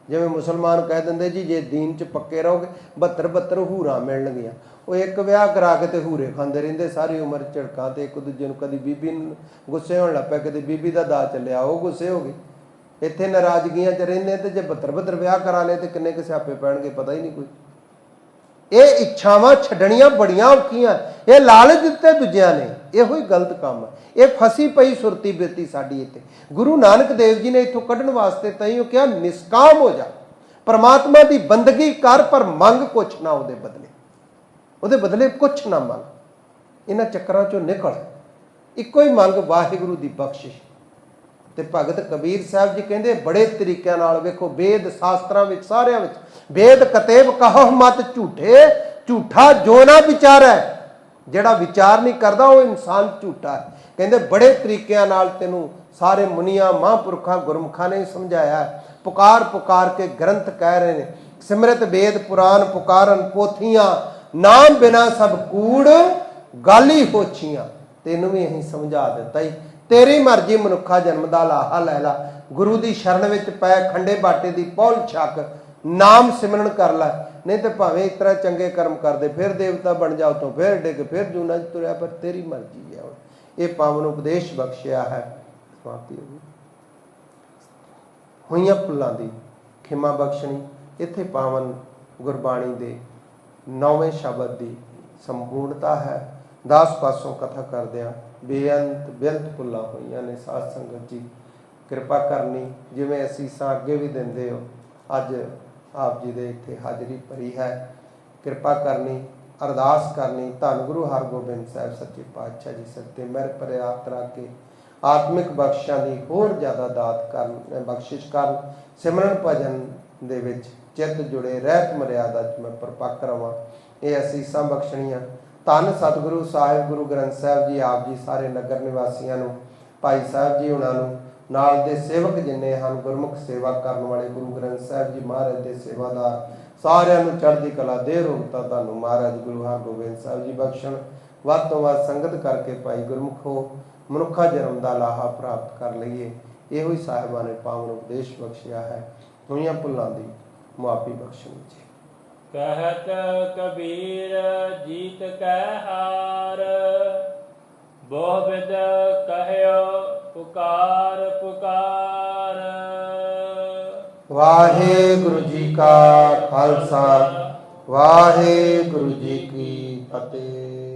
ਜਿਵੇਂ ਮੁਸਲਮਾਨ ਕਹਿ ਦਿੰਦੇ ਜੀ ਜੇ ਦੀਨ 'ਚ ਪੱਕੇ ਰਹੋਗੇ 72 ਹੂਰਾਂ ਮਿਲਣਗੀਆਂ। ਉਹ ਇੱਕ ਵਿਆਹ ਕਰਾ ਕੇ ਤੇ ਹੂਰੇ ਖਾਂਦੇ ਰਹਿੰਦੇ ਸਾਰੀ ਉਮਰ, ਝੜਕਾਂ ਤੇ ਇੱਕ ਦੂਜੇ ਨੂੰ, ਕਦੀ ਬੀਬੀ ਨੂੰ ਗੁੱਸੇ ਹੋਣ ਲੱਗ ਪਿਆ, ਕਦੀ ਬੀਬੀ ਦਾ ਦਾ ਚੱਲਿਆ ਉਹ ਗੁੱਸੇ ਹੋ ਗਈ। ਇੱਥੇ ਨਾਰਾਜ਼ਗੀਆਂ 'ਚ ਰਹਿੰਦੇ ਤੇ ਜੇ 72 ਵਿਆਹ ਕਰਾ ਲਏ ਤੇ ਕਿੰਨੇ ਕੁ ਸਿਆਪੇ ਪੈਣਗੇ ਪਤਾ ਹੀ ਨਹੀਂ ਕੋਈ। ਇਹ ਇੱਛਾਵਾਂ ਛੱਡਣੀਆਂ ਬੜੀਆਂ ਔਖੀਆਂ, ਇਹ ਲਾਲਚ ਦਿੱਤੇ ਦੂਜਿਆਂ ਨੇ, ਇਹੋ ਹੀ ਗਲਤ ਕੰਮ ਹੈ। ਇਹ ਫਸੀ ਪਈ ਸੁਰਤੀ ਬਿਰਤੀ ਸਾਡੀ ਇੱਥੇ। ਗੁਰੂ ਨਾਨਕ ਦੇਵ ਜੀ ਨੇ ਇੱਥੋਂ ਕੱਢਣ ਵਾਸਤੇ ਤਾਂ ਹੀ ਉਹ ਕਿਹਾ ਨਿਸਕਾਮ ਹੋ ਜਾ, ਪਰਮਾਤਮਾ ਦੀ ਬੰਦਗੀ ਕਰ, ਪਰ ਮੰਗ ਕੁਛ ਨਾ ਉਹਦੇ ਬਦਲੇ ਕੁਛ ਨਾ ਮੰਗ। ਇਹਨਾਂ ਚੱਕਰਾਂ ਚੋਂ ਨਿਕਲ, ਇੱਕੋ ਹੀ ਮੰਗ ਵਾਹਿਗੁਰੂ ਦੀ ਬਖਸ਼ਿਸ਼। ਤੇ ਭਗਤ ਕਬੀਰ ਸਾਹਿਬ ਜੀ ਕਹਿੰਦੇ ਬੜੇ ਤਰੀਕਿਆਂ ਨਾਲ, ਵੇਖੋ ਵੇਦ ਸ਼ਾਸਤਰਾਂ ਵਿੱਚ ਸਾਰਿਆਂ ਵਿੱਚ, ਵੇਦ ਕਤੇਬ ਕਹੋ ਮਤ ਝੂਠੇ, ਝੂਠਾ ਜੋ ਨਾ ਵਿਚਾਰੈ, ਜਿਹੜਾ ਵਿਚਾਰ ਨਹੀਂ ਕਰਦਾ ਉਹ ਇਨਸਾਨ ਝੂਠਾ ਹੈ। ਕਹਿੰਦੇ ਬੜੇ ਤਰੀਕਿਆਂ ਨਾਲ ਤੈਨੂੰ ਸਾਰੇ ਮੁਨੀਆਂ ਮਹਾਂਪੁਰਖਾਂ ਗੁਰਮੁਖਾਂ ਨੇ ਸਮਝਾਇਆ। ਪੁਕਾਰ ਪੁਕਾਰ ਕੇ ਗ੍ਰੰਥ ਕਹਿ ਰਹੇ ਨੇ, ਸਿਮਰਤ ਵੇਦ ਪੁਰਾਨ ਪੁਕਾਰਨ ਪੋਥੀਆਂ, ਨਾਮ ਬਿਨਾ ਸਭ ਕੂੜ ਗਾਲੀ ਹੋਛੀਆਂ। ਤੈਨੂੰ ਵੀ ਅਸੀਂ ਸਮਝਾ ਦਿੱਤਾ ਹੀ, ਤੇਰੀ ਮਰਜ਼ੀ ਮਨੁੱਖਾ ਜਨਮ ਦਾ ਲਾਹਾ ਲੈ ਲਾ, ਗੁਰੂ ਦੀ ਸ਼ਰਨ ਵਿੱਚ ਪੈ, ਖੰਡੇ ਬਾਟੇ ਦੀ ਪੌਲ ਛਕ, ਨਾਮ ਸਿਮਰਨ ਕਰ ਲੈ, ਨਹੀਂ ਤੇ ਭਾਵੇਂ ਇਸ ਤਰ੍ਹਾਂ ਚੰਗੇ ਕਰਮ ਕਰਦੇ ਫਿਰ ਦੇਵਤਾ ਬਣ ਜਾ, ਉਤੋਂ ਫਿਰ ਡਿੱਗ ਫਿਰ ਜੂਨਾ 'ਚ ਤੁਰਿਆ, ਪਰ ਤੇਰੀ ਮਰਜ਼ੀ ਹੈ। ਇਹ ਪਾਵਨ ਉਪਦੇਸ਼ ਬਖਸ਼ਿਆ ਹੈ। ਸਮਾਪਤੀ ਹੋ ਗਈ। ਹੋਈਆਂ ਭੁੱਲਾਂ ਦੀ ਖਿਮਾ ਬਖਸ਼ਣੀ, ਇੱਥੇ ਪਾਵਨ ਗੁਰਬਾਣੀ ਦੇ 9ਵੇਂ ਸ਼ਬਦ ਦੀ ਸੰਪੂਰਨਤਾ ਹੈ। ਦਾਸ ਪਾਸੋਂ ਕਥਾ ਕਰਦਿਆਂ ਬੇਅੰਤ ਭੁੱਲਾਂ ਹੋਈਆਂ ਨੇ। ਸਾਧ ਸੰਗਤ ਜੀ ਕਿਰਪਾ ਕਰਨੀ, ਜਿਵੇਂ ਅਸੀਸਾਂ ਅੱਗੇ ਵੀ ਦਿੰਦੇ ਹੋ, ਅੱਜ ਆਪ ਜੀ ਦੇ ਇੱਥੇ ਹਾਜ਼ਰੀ ਭਰੀ ਹੈ, ਕਿਰਪਾ ਕਰਨੀ, ਅਰਦਾਸ ਕਰਨੀ, ਧੰਨ ਗੁਰੂ ਹਰਗੋਬਿੰਦ ਸਾਹਿਬ ਸੱਚੇ ਪਾਤਸ਼ਾਹ ਜੀ ਸਿਰ ਤੇ ਮਿਹਰ ਭਰੇ ਹੱਥ ਰੱਖ ਕੇ ਆਤਮਿਕ ਬਖਸ਼ਾਂ ਦੀ ਹੋਰ ਜ਼ਿਆਦਾ ਦਾਤ ਕਰਨ, ਬਖਸ਼ਿਸ਼ ਕਰਨ, ਸਿਮਰਨ ਭਜਨ ਦੇ ਵਿੱਚ ਚਿੱਤ ਜੁੜੇ, ਰਹਿਤ ਮਰਿਆਦਾ 'ਚ ਮੈਂ ਪਰਪੱਕ ਰਵਾਂ। ਇਹ ਅਸੀਸਾਂ ਬਖਸ਼ਣੀਆਂ। ਧੰਨ ਸਤਿਗੁਰੂ ਸਾਹਿਬ ਗੁਰੂ ਗ੍ਰੰਥ ਸਾਹਿਬ ਜੀ ਆਪ ਜੀ, ਸਾਰੇ ਨਗਰ ਨਿਵਾਸੀਆਂ ਨੂੰ, ਭਾਈ ਸਾਹਿਬ ਜੀ ਉਹਨਾਂ ਨੂੰ, ਨਾਲ ਦੇ ਸੇਵਕ ਜਿੰਨੇ ਹਨ, ਗੁਰਮੁਖ ਸੇਵਾ ਕਰਨ ਵਾਲੇ ਗੁਰੂ ਗ੍ਰੰਥ ਸਾਹਿਬ ਜੀ ਮਹਾਰਾਜ ਦੇ ਸੇਵਾਦਾਰ, ਸਾਰਿਆਂ ਨੂੰ ਚੜ੍ਹਦੀ ਕਲਾ ਦੇ ਰੋਗਤਾ ਤੁਹਾਨੂੰ ਮਹਾਰਾਜ ਗੁਰੂ ਹਰਗੋਬਿੰਦ ਸਾਹਿਬ ਜੀ ਬਖਸ਼ਣ। ਵੱਧ ਤੋਂ ਵੱਧ ਸੰਗਤ ਕਰਕੇ ਭਾਈ ਗੁਰਮੁਖੋ ਮਨੁੱਖਾ ਜਨਮ ਦਾ ਲਾਹਾ ਪ੍ਰਾਪਤ ਕਰ ਲਈਏ। ਇਹੋ ਹੀ ਸਾਹਿਬਾਂ ਨੇ ਪਾਵਨ ਉਪਦੇਸ਼ ਬਖਸ਼ਿਆ ਹੈ। ਹੋਈਆਂ ਭੁੱਲਾਂ ਦੀ ਮੁਆਫੀ ਬਖਸ਼ਣ ਜੀ। ਕਹਿਤ ਕਬੀਰ ਜੀਤ ਕੈ ਹਾਰ, ਬਹੁ ਬਿਦ ਕਹਿਓ ਪੁਕਾਰ ਪੁਕਾਰ। ਵਾਹਿਗੁਰੂ ਜੀ ਕਾ ਖਾਲਸਾ, ਵਾਹਿਗੁਰੂ ਜੀ ਕੀ ਫਤਿਹ।